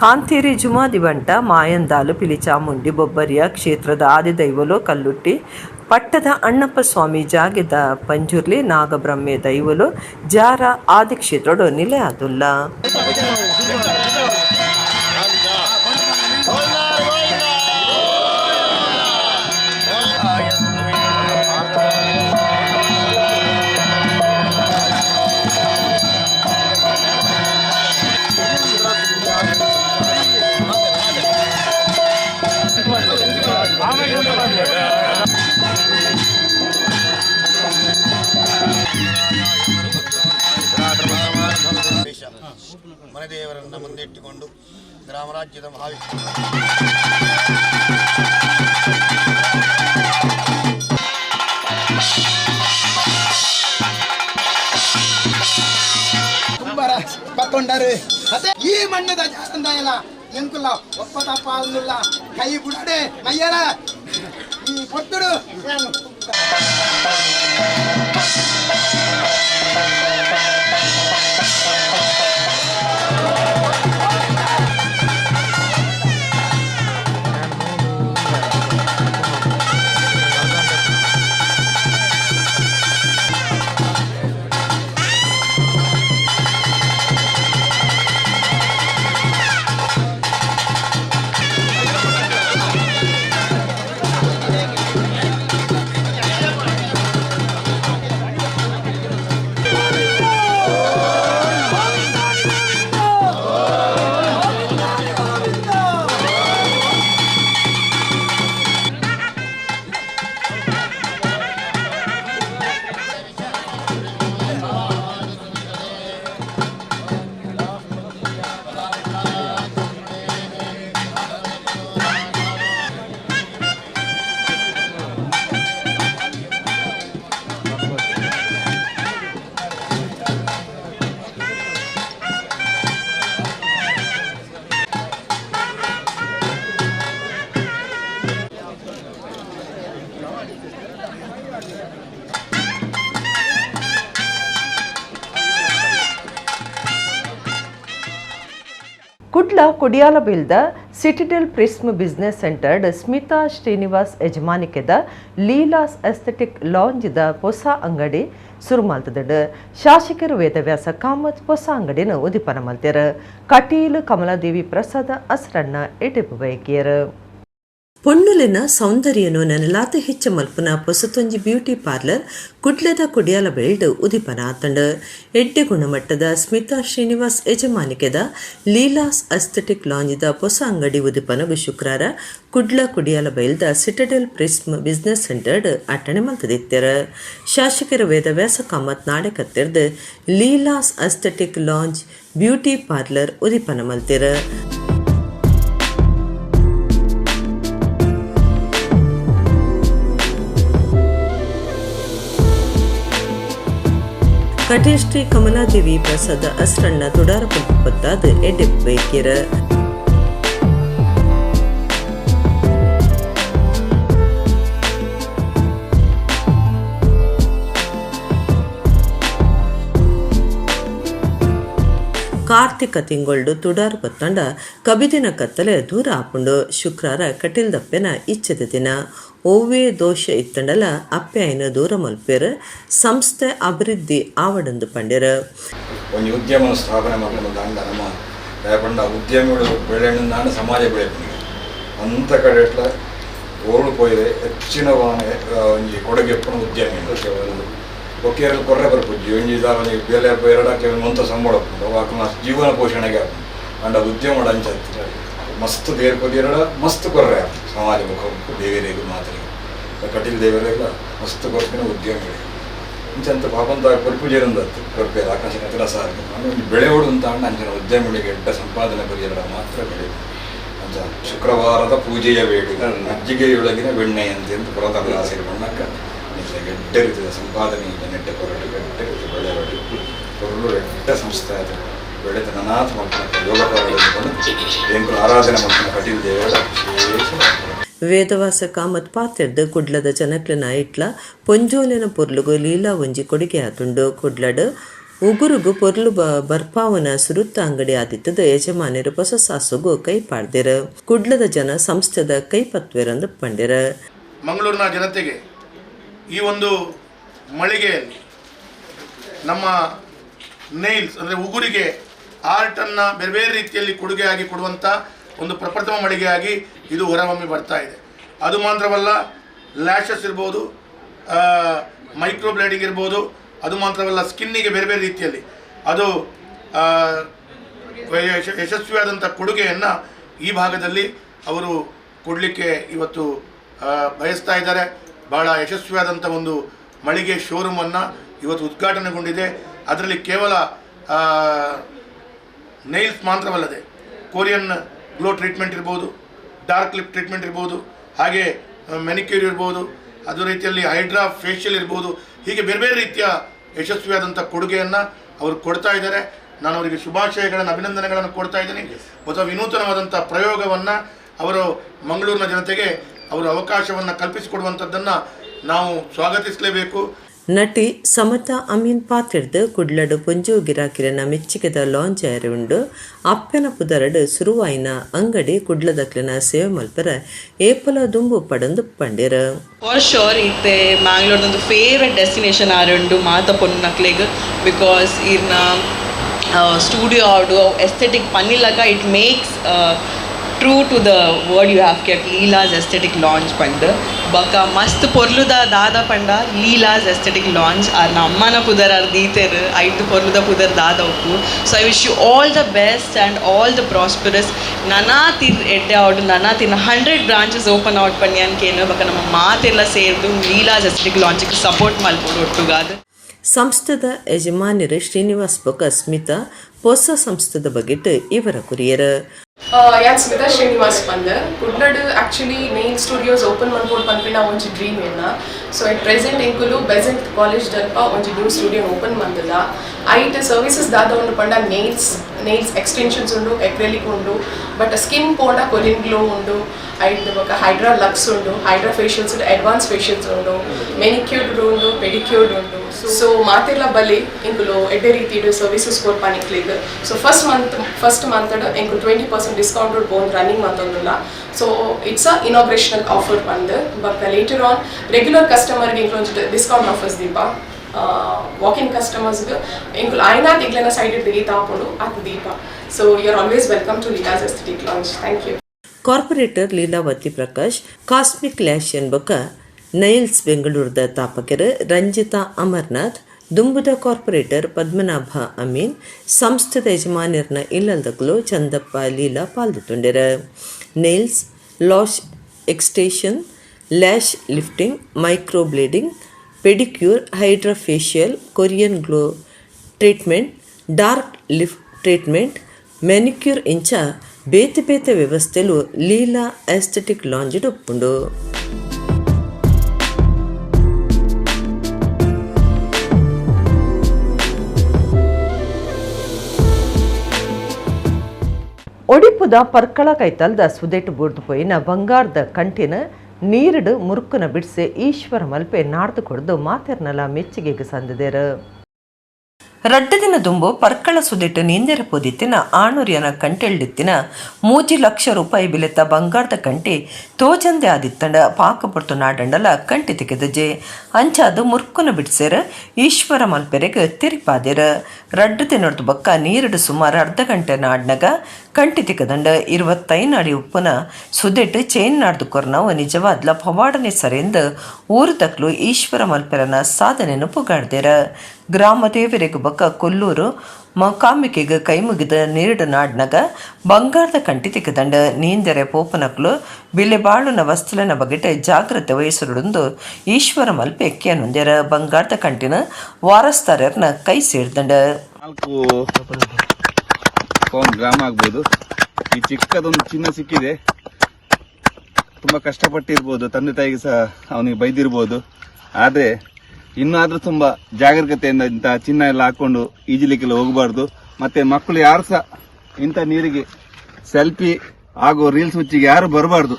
ಕಾಂತೇರಿ ಜುಮಾದಿ ಬಂಟ, ಮಾಯಂದಾಲು ಪಿಲಿ ಚಾಮುಂಡಿ ಬೊಬ್ಬರಿಯ ಕ್ಷೇತ್ರದ ಆದಿದೈವಲು ಕಲ್ಲುಟ್ಟಿ, ಪಟ್ಟದ ಅಣ್ಣಪ್ಪ ಸ್ವಾಮಿ ಜಾಗೆದ ಪಂಜುರ್ಲಿ ನಾಗಬ್ರಹ್ಮೆ ದೈವಲು ಜಾರ ಆದಿಕ್ಷೇತ್ರಡು ನಿಲೆಯಾದುಲ್ಲ. ಮನೆದೇವರನ್ನು ಮುಂದಿಟ್ಟುಕೊಂಡು ಗ್ರಾಮರಾಜ್ಯದ ಪಕ್ಕೊಂಡರು ಅದೇ ಈ ಮಣ್ಣದ ಜಾಸ್ತಿಲ್ಲ ಎಂಕುಲ್ಲ ಒಪ್ಪತಪ್ಪ ಅಂದಿಲ್ಲ ಕೈ ಬಿಡಡೆ ಮಯ್ಯರ ಈ ಕೊಟ್ಟರು ಕುಡ್ಲ ಕುಡಿಯಾಲಬಿಲ್ದ ಸಿಟಿಡೆಲ್ ಪ್ರಿಸ್ಮ್ ಬಿಸ್ನೆಸ್ ಸೆಂಟರ್ಡ್ ಸ್ಮಿತಾ ಶ್ರೀನಿವಾಸ್ ಯಜಮಾನಿಕೆದ ಲೀಲಾಸ್ ಎಸ್ಥೆಟಿಕ್ ಲಾಂಜ್ದ ಹೊಸ ಅಂಗಡಿ ಸುರುಮಾಲ್ತದಡ್. ಶಾಸಕರು ವೇದವ್ಯಾಸ ಕಾಮತ್ ಹೊಸ ಅಂಗಡಿನ ಉದಿಪನ ಮಲ್ತೆರ್. ಕಟೀಲ್ ಕಮಲಾದೇವಿ ಪ್ರಸಾದ ಅಸ್ರಣ್ಣ ಎಟೆಪು ಬೈಕಿಯರ್. ಪೊಣ್ಣುಲಿನ ಸೌಂದರ್ಯನು ನೆನಲಾತ ಹೆಚ್ಚ ಮಲ್ಪನ ಪೊಸತೊಂಜಿ ಬ್ಯೂಟಿ ಪಾರ್ಲರ್ ಕುಡ್ಲದ ಕುಡಿಯಾಲ ಬೆಳ್ಡು ಉದಿಪನ ಆತಂಡ ಎಡ್ಡೆ ಗುಣಮಟ್ಟದ ಸ್ಮಿತಾ ಶ್ರೀನಿವಾಸ್ ಯಜಮಾನಿಕೆದ ಲೀಲಾಸ್ ಅಸ್ಥೆಟಿಕ್ ಲಾಂಜ್ದ ಹೊಸ ಅಂಗಡಿ ಉದಿಪನಗು ಶುಕ್ರವಾರ ಕುಡ್ಲ ಕುಡಿಯಾಲ ಬೈಲ್ದ ಸಿಟಡೆಲ್ ಪ್ರಿಸ್ಮ್ ಬಿಸ್ನೆಸ್ ಸೆಂಟರ್ಡ್ ಅಟ್ಟಣೆ ಮಲ್ತದಿತ್ತರ ಶಾಸಕರ ವೇದವ್ಯಾಸ ಕಾಮತ್ ನಾಡೆ ಕತ್ತಿರ್ದು Leela's aesthetic lounge beauty parlour ಉದಿಪನ ಮಲ್ತಿರ. ಕಟೇಶ್ರೀ ಕಮಲಾದೇವಿ ಪ್ರಸಾದ ಅಸ್ರಣ್ಣ ತುಡಾರ ಪೊತ್ತಾದ ಎಡ್ಡೆ ಬೈಕ್ಯರ ಕಾರ್ತಿಕ ತಿಂಗೊಳ್ಡು ತುಡಾರು ಪತ್ತಂಡ ಕಬಿದಿನ ಕತ್ತಲೆ ದೂರ ಆಪುಂಡು ಶುಕ್ರವಾರ ಕಟೀಲ್ದಪ್ಪೆನ ಇಚ್ಚದ ದಿನ ಓವೇ ದೋಷ ಇತ್ತಂಡಲ ಅಪ್ಪೆ ಐನ ದೂರ ಮಲ್ಪೇರ ಸಂಸ್ಥೆ ಅಭಿವೃದ್ಧಿ ಆವಡಂದು ಪಂಡ್ಯರ ಒಂದು ಉದ್ಯಮ ಸ್ಥಾಪನೆ ಮಾಡ್ಕೊಂಡ ನಮ್ಮ ಪಂಡ ಉದ್ಯಮಿಗಳು ಬೆಳೆಯಣ್ಣ ಸಮಾಜ ಬೆಳೆಯಪ್ಪನಿಗೆ ಅಂಥ ಕಡೆ ಓರ್ಳು ಪೋಯಿದೆ ಹೆಚ್ಚಿನ ಒಂಜಿ ಕೊಡುಗೆಪ್ಪನ ಉದ್ಯಮಿ ಒಕ್ಕೇರಲ್ಲಿ ಕೊರ್ರೆ ಬರ್ಪುಜ್ಜಿ ಒಂಜಿ ಒಂಜಿ ಬೇಲೆ ಎರಡಕ್ಕೆ ಒಂತ ಸಂಬಳ ಹಾಕೊಂಡು ಜೀವನ ಪೋಷಣೆಗೆ ಹಾಕೊಂಡು ಅಂಡ ಉದ್ಯಮ ಅಂಚತ್ತಿ ಮಸ್ತ್ ದೇರ್ಕೋದಿರಡ ಮಸ್ತ್ ಕೊರ್ರೆ ಸಮಾಜ ಮುಖ ದೇವರಿಗೆ ಮಾತ್ರ ಕಟೀಲ್ ದೇವರೆಲ್ಲ ಮಸ್ತ್ ಕೊರ್ಪಿನ ಉದ್ಯಮಿಗಳು ಇಂಚಂತ ಪಾಪಂತ ಕೊರ್ಪುಜೇರಂದತ್ತು ಕೊರ್ಪೇರು ಆಕಾಶ ಹತ್ತಿರ ಸಾರಿಗೆ ಒಂದು ಬೆಳೆ ಹೊಡು ಅಂತ ಅಣ್ಣ ಅಂಚಿನ ಉದ್ಯಮಿಗಳಿಗೆ ಎಡ್ಡ ಸಂಪಾದನೆ ಪರಿಯರಡ ಮಾತ್ರ ಬೆಳೆ ಅಂಚ ಶುಕ್ರವಾರದ ಪೂಜೆಯ ವೇಳೆ ಮಜ್ಜಿಗೆಯೊಳಗಿನ ಬೆಣ್ಣೆ ಅಂತ ಪುರಾತನ ಆಸೆಗೆ ಬಣ್ಣಕ್ಕ ಎಡ್ಡ ರೀತಿಯ ಸಂಪಾದನೆ ನೆಟ್ಟ ಕೊರಡು ಎಡ್ಡ ರೀತಿ ಬೆಳೆ ಹೊಡಿ ಕೊರಳು ಎಡ್ಡ ಸಂಸ್ಥೆ ಆದ ಬೆಳೆದ ನನಾಥ ಮಾಡ್ಕೊಂಡು ಯೋಗ ಏನು ಆರಾಧನೆ ಮಾಡ್ಕೊಂಡು ಕಟೀಲ್ ದೇವರ ವೇದವಾಸ ಕಾಮತ್ ಪಾತೆರ್ದು ಕುಡ್ಲದ ಜನಕ್ಲನ ಇಟ್ಲ ಪೊಂಜೋಲಿನ ಪೊರ್ಲುಗು ಲೀಲಾ ಒಂಜಿ ಕೊಡುಗೆ ಆತುಂಡು ಕುಡ್ಲಡ್ ಉಗುರುಗು ಪೊರ್ಲು ಬರ್ಪಾವನ ಸುರುತ್ತ ಅಂಗಡಿ ಆದಿತ್ತದ ಯಜಮಾನರು ಹೊಸ ಸಾಸುಗು ಕೈ ಪಾಡ್ದಿರ ಕುಡ್ಲದ ಜನ ಸಂಸ್ಥೆದ ಕೈ ಪತ್ವೆರಂದು ಪಂಡಿರ. ಮಂಗಳೂರಿನ ಜನತೆಗೆ ಈ ಒಂದು ಮಳಿಗೆಯಲ್ಲಿ ನಮ್ಮ ನೈಲ್ಸ್ ಅಂದರೆ ಉಗುರಿಗೆ ಆರ್ಟನ್ನು ಬೇರೆ ಬೇರೆ ರೀತಿಯಲ್ಲಿ ಕೊಡುಗೆಯಾಗಿ ಕೊಡುವಂಥ ಒಂದು ಪ್ರಪ್ರಥಮ ಮಳಿಗೆಯಾಗಿ ಇದು ಹೊರಹೊಮ್ಮಿ ಬರ್ತಾ ಇದೆ. ಅದು ಮಾತ್ರವಲ್ಲ, ಲ್ಯಾಶಸ್ ಇರ್ಬೋದು, ಮೈಕ್ರೋ ಬ್ಲೇಡಿಂಗ್ ಇರ್ಬೋದು, ಅದು ಮಾತ್ರವಲ್ಲ ಸ್ಕಿನ್ನಿಗೆ ಬೇರೆ ಬೇರೆ ರೀತಿಯಲ್ಲಿ ಅದು ಯಶಸ್ವಿಯಾದಂಥ ಕೊಡುಗೆಯನ್ನು ಈ ಭಾಗದಲ್ಲಿ ಅವರು ಕೊಡಲಿಕ್ಕೆ ಇವತ್ತು ಬಯಸ್ತಾ ಇದ್ದಾರೆ. ಭಾಳ ಯಶಸ್ವಿಯಾದಂಥ ಒಂದು ಮಳಿಗೆ ಶೋರೂಮನ್ನು ಇವತ್ತು ಉದ್ಘಾಟನೆಗೊಂಡಿದೆ. ಅದರಲ್ಲಿ ಕೇವಲ ನೈಲ್ಸ್ ಮಾತ್ರವಲ್ಲದೆ ಕೊರಿಯನ್ ಗ್ಲೋ ಟ್ರೀಟ್ಮೆಂಟ್ ಇರ್ಬೋದು, ಡಾರ್ಕ್ ಲಿಪ್ ಟ್ರೀಟ್ಮೆಂಟ್ ಇರ್ಬೋದು, ಹಾಗೆ ಮೆನಿಕ್ಯೂರ್ ಇರ್ಬೋದು, ಅದೇ ರೀತಿಯಲ್ಲಿ ಹೈಡ್ರಾ ಫೇಶಿಯಲ್ ಇರ್ಬೋದು, ಹೀಗೆ ಬೇರೆ ಬೇರೆ ರೀತಿಯ ಯಶಸ್ವಿಯಾದಂಥ ಕೊಡುಗೆಯನ್ನು ಅವರು ಕೊಡ್ತಾ ಇದ್ದಾರೆ. ನಾನು ಅವರಿಗೆ ಶುಭಾಶಯಗಳನ್ನು ಅಭಿನಂದನೆಗಳನ್ನು ಕೊಡ್ತಾ ಇದ್ದೀನಿ. ಹೊಸ ವಿನೂತನವಾದಂಥ ಪ್ರಯೋಗವನ್ನು ಅವರು ಮಂಗಳೂರಿನ ಜನತೆಗೆ ಅವರು ಅವಕಾಶವನ್ನು ಕಲ್ಪಿಸಿಕೊಡುವಂಥದ್ದನ್ನು ನಾವು ಸ್ವಾಗತಿಸಲೇಬೇಕು. ನಟಿ ಸಮತಾ ಅಮೀನ್ ಪಾತ್ರೆಡ್ದು ಕುಡ್ಲಡು ಪೊಂಜು ಗಿರಾಕಿರನ ಮೆಚ್ಚಿಗೆದ ಲಾಂಜ್ ಉಂಡು ಅಪ್ಪೆನ ಪುದರಡು ಸುರುವಾಯಿನ ಅಂಗಡಿ ಕುಡ್ಲದಕ್ಲಿನ ಸೇವೆ ಮಲ್ಪರ ಏಪಲ ದುಂಬು ಪಡಂದು ಪಂಡಿರ. ಫಾರ್ ಶೋರ್ ಇತ್ತೆ ಮ್ಯಾಂಗ್ಳೂರ್ದೊಂದು ಫೇವ್ರೆಟ್ ಡೆಸ್ಟಿನೇಷನ್ ಆರುಂಡು ಮಾತ ಪೊನ್ನಕ್ಲೆಗ್ ಬಿಕಾಸ್ ಇರ್ನ ಸ್ಟುಡಿಯೋ ಆಡು ಎಸ್ಥೆಟಿಕ್ ಪನ್ನಿಲಕ it makes true to the word you have get Leela's aesthetic launch ಪಂಡ್ ಬೊಕ್ಕ ಮಸ್ತ್ ಪೊರ್ಲುದ ದಾದ ಪಂಡ ಲೀಲಾಸ್ ಎಸ್ಥೆಟಿಕ್ ಲಾಂಚ್ ಆರ್ ನಮ್ಮನ ಪುದರ್ ಆರ್ ದೀತೆರ್ ಐದು ಪೊರ್ಲುದ ಪುದರ್ ದಾದ ಉಪ್ಪು. So I wish you all the best and all the prosperous. ನನಾ ತಿರ್ ಎಡ್ಡೆ ಔಟ್ ನನಾ ತಿನ್ನ 100 ಬ್ರಾಂಚಸ್ ಓಪನ್ ಔಟ್ ಪನ್ನಿ ಅನ್ಕೇನು ಬೊಕ್ಕ ನಮ್ಮ ಮಾತೆಲ್ಲ ಸೇರ್ದು ಲೀಲಾಸ್ ಎಸ್ಥೆಟಿಕ್ ಲಾಂಚಿಗೆ ಸಪೋರ್ಟ್ ಮಲ್ಪೋಡು ಒಟ್ಟುಗಾದ. ಸಂಸ್ಥೆದ ಯಜಮಾನಿರು ಶ್ರೀನಿವಾಸ್ ಬೊಕ್ಕ ಸ್ಮಿತಾ ಹೊಸ ಸಂಸ್ಥೆದ ಬಗೆಟ್ ಇವರ ಕುರಿಯರ. ಯಾನ್ ಸ್ಮಿತಾ ಶ್ರೀನಿವಾಸ್ ಪಂದ್ ಕುಡ್ಲಡ್ ಆಕ್ಚುಲಿ ನೇಲ್ ಸ್ಟುಡಿಯೋಸ್ ಓಪನ್ ಮಾಡ್ಕೊಂಡು ಪನ್ಪಿನ ಒಂಜಿ ಡ್ರೀಮ್ ಏನ. ಸೊ ಎಟ್ ಪ್ರೆಸೆಂಟ್ ಎಂಕುಲು ಬೆಸೆಂಟ್ ಕಾಲೇಜ್ ದಲ್ಪ ಒಂಜಿ ನ್ಯೂ ಸ್ಟುಡಿಯೋ ಓಪನ್ ಮಂದದ ಐಟ್ ಸರ್ವಿಸಸ್ ದಾದ ಉಂಡು ಪಂಡ ನೇಲ್ಸ್ ಎಕ್ಸ್ಟೆನ್ಷನ್ಸ್ ಉಂಡು, ಎಕ್ರೆಲಿಕ್ ಉಂಡು, ಬಟ್ ಸ್ಕಿನ್ ಪೋಂಡ ಕೊರಿಯನ್ ಗ್ಲೋ ಉಂಡು, ಐಟ್ ಬೊಕ ಹೈಡ್ರಾ ಲಕ್ಸ್ ಉಂಡು, ಹೈಡ್ರಾ ಫೇಶಿಯಲ್ಸ್ ಉಂಡು, ಅಡ್ವಾನ್ಸ್ ಫೇಶಿಯಲ್ಸ್ ಉಂಡು, ಮೆನಿಕ್ಯೂರ್ಡ್ ಉಂಡು, ಪೆಡಿಕ್ಯೂರ್ಡ್ ಉಂಡು. ಸೊ ಮಾತೆಲ್ಲ ಬಲಿ ಎಂಕುಲು ಎಡ್ಡೆ ರೀತಿಡು ಸರ್ವಿಸಸ್ ಕೊರ್ಪಾನಿಕ್ಲಿಗ್. ಸೊ ಫಸ್ಟ್ ಮಂತ್ ಎಂಕುಲು 20% ಡಿಸ್ಕೌಂಟ್ ಬೋನ್ ರನ್ನಿಂಗ್ ಮಂತೊಂದುಲ್ಲ. So it's a inaugurational offer ಪಂದ್ ಬಟ್ ಲೇಟರ್ ಆನ್ ರೆಗ್ಯುಲರ್ ಕಸ್ಟಮರ್ಗೆ ಇಂಕ್ಲೊಂದು ಡಿಸ್ಕೌಂಟ್ ಆಫರ್ಸ್ ದೀಪ ವಾಕಿಂಗ್ ಕಸ್ಟಮರ್ಸ್ಗೆ ಇಂಕ್ಲು ಐನಾ ತಿಗ್ಲನ ಸೈಡ್ ದೀತ ಹಾಕೊಂಡು ಅದು ದೀಪ. So you are always welcome to Leela's aesthetic lounge. Thank you. Corporator Leelavathi Prakash, cosmic lash ಎನ್ಬೊಕ ನೈಲ್ಸ್ ಬೆಂಗಳೂರದ ತಾಪಕರು ರಂಜಿತಾ ಅಮರ್ನಾಥ್, ದುಂಬುದ ಕಾರ್ಪೊರೇಟರ್ ಪದ್ಮನಾಭ ಅಮೀನ್, ಸಂಸ್ಥೆದ ಯಜಮಾನಿರ್ನ ಇಲ್ಲದಕ್ಕಲು ಚಂದಪ್ಪ ಲೀಲಾ ಪಾಲ್ದೊಂಡಿರ. Nails, lash extension, lash lifting, micro blading, pedicure, hydra facial, Korean glow treatment, dark lift treatment, manicure ಇಂಚ ಬೇತೆ ಬೇತೆ ವ್ಯವಸ್ಥೆಲು ಲೀಲಾ ಆಸ್ಥೆಟಿಕ್ ಲಾಂಜ್ ಒಪ್ಪುಂಡು. ಒಡಿಪುದ ಪರ್ಕಳ ಕೈತಲ್ದ ಸುದೇಟು ಬೂರ್ದು ಪೋಯಿನ ಬಂಗಾರದ ಕಂಟಿನ ನೀರುಡು ಮುರುಕುನ ಬಿಡಿಸಿ ಈಶ್ವರ ಮಲ್ಪೆ ನಾಡ್ದು ಕೊಡ್ದು ಮಾತೆರ್ನಲ ಮೆಚ್ಚುಗೆಗೆ ಸಂದಿದೇರು. ರಡ್ಡ ದಿನ ದುಂಬು ಪರ್ಕಳ ಸುದಿಟ್ಟು ನೀಂದೆರ ಪೋದಿತ್ತಿನ ಆಣೂರಿಯನ ಕಂಟೆಳ್ದಿತ್ತಿನ 3 ಲಕ್ಷ ರೂಪಾಯಿ ಬೆಲೆತ ಬಂಗಾರದ ಕಂಟಿ ತೋಜಂದೆ ಆದಿತ್ತಂಡ ಪಾಕಪುರ್ತು ನಾಡಂಡಲ ಕಂಟಿ ತೆಗೆದಜೆ ಅಂಚಾದು ಮುರ್ಕುನ ಬಿಡ್ಸೇರ ಈಶ್ವರ ಮಲ್ಪೆರೆಗೆ ತಿರಿಪಾದೇರ. ರಡ್ಡ ದಿನದ ಬಕ್ಕ ನೀರುಡು ಸುಮಾರು ಅರ್ಧ ಗಂಟೆ ನಾಡ್ನಾಗ ಕಂಟಿ ತೆಗೆದಂಡ 25 ಅಡಿ ಉಪ್ಪುನ ಸುದೆಟ್ಟು ಚೈನ್ ನಾಡ್ದು ಕೊರ್ನವ ನಿಜವಾದ್ಲ ಪವಾಡನೆ ಸರೆಂದ ಊರು ತಕ್ಲು ಈಶ್ವರ ಮಲ್ಪೆರನ ಸಾಧನೆಯನ್ನು ಪುಗಾಡ್ದೇರ. ಗ್ರಾಮ ದೇವರೆಗೂ ಬಕ್ಕ ಕೊಲ್ಲೂರು ಕಾಮಿಕೆಗೆ ಕೈ ಮುಗಿದ ನೀರುಡು ನಾಡ್ನಾಗ ಬಂಗಾರದ ಕಂಟಿ ತೆಗೆದಂಡ ನೀಂದೆರೆ ಪೋಪನಕ್ಲು ಬಿಲೆ ಬಾಳುನ ವಸ್ತುಲನ ಬಗೆಟೆ ಜಾಗ್ರತೆ ವಹಿಸುರುಂದು ಈಶ್ವರ ಮಲ್ಪೆ ಎಕ್ಕಿಯನುಂದೆರ. ಬಂಗಾರದ ಕಂಟಿನ ವಾರಸ್ತಾರರ್ನ ಕೈ ಸೇರ್ದಂಡ 4 ಪೌಂಡ್ ಗ್ರಾಮ ಆಗ್ಬೋದು. ಈ ಚಿಕ್ಕದೊಂದು ಚಿನ್ನ ಸಿಕ್ಕಿದೆ. ತುಂಬಾ ಕಷ್ಟಪಟ್ಟಿರ್ಬೋದು, ತಂದೆ ತಾಯಿಗೆ ಸಹ ಅವನಿಗೆ ಬೈದಿರ್ಬೋದು. ಆದ್ರೆ ಇನ್ನಾದ್ರೂ ತುಂಬಾ ಜಾಗರೂಕತೆಯಿಂದ ಇಂಥ ಚಿನ್ನ ಎಲ್ಲ ಹಾಕೊಂಡು ಈಜಲಿಕ್ಕೆಲ್ಲ ಹೋಗಬಾರ್ದು. ಮತ್ತೆ ಮಕ್ಕಳು ಯಾರು ಸಹ ಇಂಥ ನೀರಿಗೆ ಸೆಲ್ಫಿ ಹಾಗೂ ರೀಲ್ಸ್ ಹುಚ್ಚಿಗೆ ಯಾರು ಬರಬಾರ್ದು.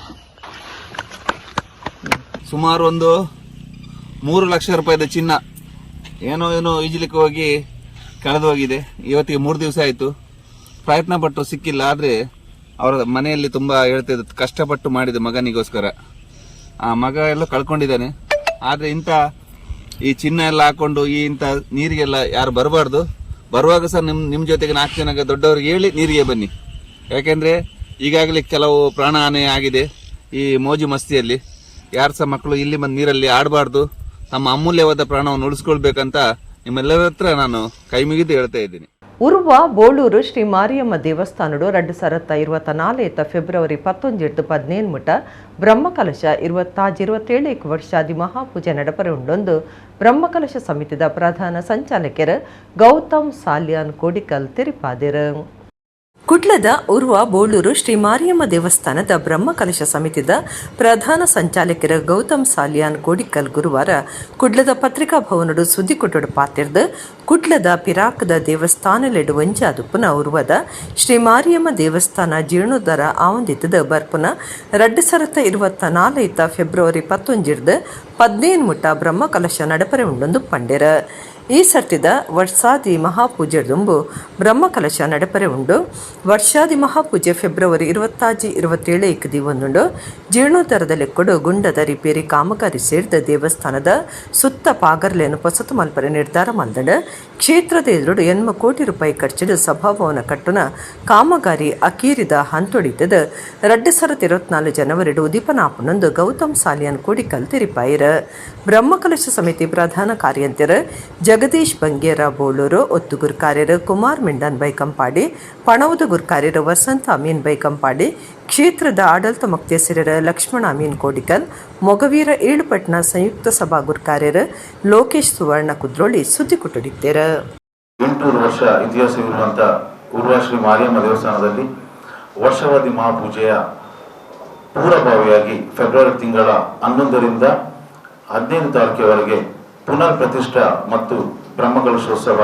ಸುಮಾರು ಒಂದು 3 ಲಕ್ಷ ರೂಪಾಯಿದ ಚಿನ್ನ ಏನೋ ಈಜಲಿಕ್ಕೆ ಹೋಗಿ ಕಳೆದು ಹೋಗಿದೆ. ಇವತ್ತಿಗೆ 3 ದಿವಸ ಆಯ್ತು. ಪ್ರಯತ್ನ ಪಟ್ಟು ಸಿಕ್ಕಿಲ್ಲ. ಆದ್ರೆ ಅವರ ಮನೆಯಲ್ಲಿ ತುಂಬಾ ಹೇಳ್ತಿದ್ದ ಕಷ್ಟಪಟ್ಟು ಮಾಡಿದ ಮಗನಿಗೋಸ್ಕರ ಆ ಮಗ ಎಲ್ಲ ಕಳ್ಕೊಂಡಿದ್ದಾನೆ. ಆದ್ರೆ ಇಂಥ ಈ ಚಿನ್ನ ಎಲ್ಲ ಹಾಕೊಂಡು ಈ ಇಂಥ ನೀರಿಗೆಲ್ಲ ಯಾರು ಬರಬಾರ್ದು. ಬರುವಾಗ ಸಹ ನಿಮ್ ಜೊತೆಗೆ 4 ಜನ ದೊಡ್ಡವ್ರಿಗೆ ಹೇಳಿ ನೀರಿಗೆ ಬನ್ನಿ. ಯಾಕೆಂದ್ರೆ ಈಗಾಗಲೇ ಕೆಲವು ಪ್ರಾಣ ಹಾನಿ ಆಗಿದೆ ಈ ಮೋಜು ಮಸ್ತಿಯಲ್ಲಿ. ಯಾರು ಸಹ ಮಕ್ಕಳು ಇಲ್ಲಿ ಬಂದು ನೀರಲ್ಲಿ ಆಡಬಾರ್ದು. ತಮ್ಮ ಅಮೂಲ್ಯವಾದ ಪ್ರಾಣವನ್ನು ಉಳಿಸ್ಕೊಳ್ಬೇಕಂತ ನಿಮ್ಮೆಲ್ಲರ ಹತ್ರ ನಾನು ಕೈ ಮುಗಿದು ಹೇಳ್ತಾ ಇದ್ದೀನಿ. ಉರುವ ಬೋಳೂರು ಶ್ರೀ ಮಾರಿಯಮ್ಮ ದೇವಸ್ಥಾನಡು 2024 ಫೆಬ್ರವರಿ 11-17 ಮುಟ ಬ್ರಹ್ಮಕಲಶ 27 ವರ್ಷಾದಿ ಮಹಾಪೂಜೆ ನಡಪರೆ ಉಂಡೊಂದು ಬ್ರಹ್ಮಕಲಶ ಸಮಿತಿದ ಪ್ರಧಾನ ಸಂಚಾಲಕರು ಗೌತಮ್ ಸಾಲ್ಯಾನ್ ಕೋಡಿಕಲ್ ತಿರಿಪಾದಿರು. ಕುಡ್ಲದ ಉರ್ವ ಬೋಳೂರು ಶ್ರೀ ಮಾರಿಯಮ್ಮ ದೇವಸ್ಥಾನದ ಬ್ರಹ್ಮಕಲಶ ಸಮಿತಿದ ಪ್ರಧಾನ ಸಂಚಾಲಕರ ಗೌತಮ್ ಸಾಲ್ಯಾನ್ ಕೋಡಿಕಲ್ ಗುರುವಾರ ಕುಡ್ಲದ ಪತ್ರಿಕಾ ಭವನಡು ಸುದ್ದಿ ಕೊಟ್ಟಡು ಪಾತಿರ್ದು ಕುಡ್ಲದ ಪಿರಾಕದ ದೇವಸ್ಥಾನಲೆಡು ವಂಜಾದುಪ್ಪುನ ಉರ್ವದ ಶ್ರೀ ಮಾರಿಯಮ್ಮ ದೇವಸ್ಥಾನ ಜೀರ್ಣೋದ್ಧಾರ ಆವಂದಿತದ ಬರ್ಪುನ 2024 ಫೆಬ್ರವರಿ 11-17 ಮುಟ ಬ್ರಹ್ಮಕಲಶ ನಡಪರೆ ಉಂಡೊಂದು ಪಂಡೆರ. ಈ ಸರ್ತಿದ ವರ್ಷಾದಿ ಮಹಾಪೂಜೆ ದುಂಬು ಬ್ರಹ್ಮಕಲಶ ನಡಪರೆ ಉಂಡು. ವರ್ಷಾದಿ ಮಹಾಪೂಜೆ ಫೆಬ್ರವರಿ 26-27 ದಿವಂದುಂಡು. ಜೀರ್ಣೋದ್ಧಾರದಲ್ಲಿ ಕೊಡು ಗುಂಡದ ರಿಪೇರಿ ಕಾಮಗಾರಿ ಸೇರಿದ ದೇವಸ್ಥಾನದ ಸುತ್ತ ಪಾಗರ್ಲೆಯನ್ನು ಹೊಸತು ಮಲ್ಪರೆ ನಿರ್ಧಾರ ಮಲ್ದಡ. ಕ್ಷೇತ್ರದ ಎದುರು 80 ಕೋಟಿ ರೂಪಾಯಿ ಖರ್ಚಿಡು ಸಭಾಭವನ ಕಟ್ಟುನ ಕಾಮಗಾರಿ ಅಕೀರಿದ ಹಂತೊಡಿತದ 2024 ಜನವರಿ ಉದೀಪನಾಪನೊಂದು ಗೌತಮ್ ಸಾಲ್ಯಾನ್ ಕೋಡಿಕಲ್ ತಿರಿಪಾಯಿರ. ಬ್ರಹ್ಮಕಲಶ ಸಮಿತಿ ಪ್ರಧಾನ ಕಾರ್ಯಂತರ ಜಗದೀಶ್ ಬಂಗೇರ ಬೋಳೂರು, ಒತ್ತು ಗುರ್ಕಾರ್ಯರು ಕುಮಾರ್ ಮಿಂಡನ್ ಬೈಕಂಪಾಡಿ, ಪಣವದ ಗುರ್ಕಾರ್ಯರು ವಸಂತ ಅಮೀನ್ ಬೈಕಂಪಾಡಿ, ಕ್ಷೇತ್ರದ ಆಡಳಿತ ಮುಕ್ತೇಸರರ ಲಕ್ಷ್ಮಣ ಅಮೀನ್ ಕೋಡಿಕಲ್, ಮೊಗವೀರ ಏಳುಪಟ್ನ ಸಂಯುಕ್ತ ಸಭಾ ಗುರ್ಕಾರ್ಯರು ಲೋಕೇಶ್ ಸುವರ್ಣ ಕುದ್ರೋಳಿ ಸುದ್ದಿ ಕೊಟ್ಟಿದ್ದೇರ. 800 ವರ್ಷ ಇತಿಹಾಸವಿರುವಂಥ ಉರ್ವ ಶ್ರೀ ಮಾರಿಯಮ್ಮ ದೇವಸ್ಥಾನದಲ್ಲಿ ವರ್ಷವಾದಿ ಮಹಾಪೂಜೆಯ ಪೂರ್ವಭಾವಿಯಾಗಿ ಫೆಬ್ರವರಿ ತಿಂಗಳ 11ರಿಂದ 15 ತಾರೀಕಿನವರೆಗೆ ಪುನರ್ ಪ್ರತಿಷ್ಠಾ ಮತ್ತು ಬ್ರಹ್ಮಕಲಶೋತ್ಸವ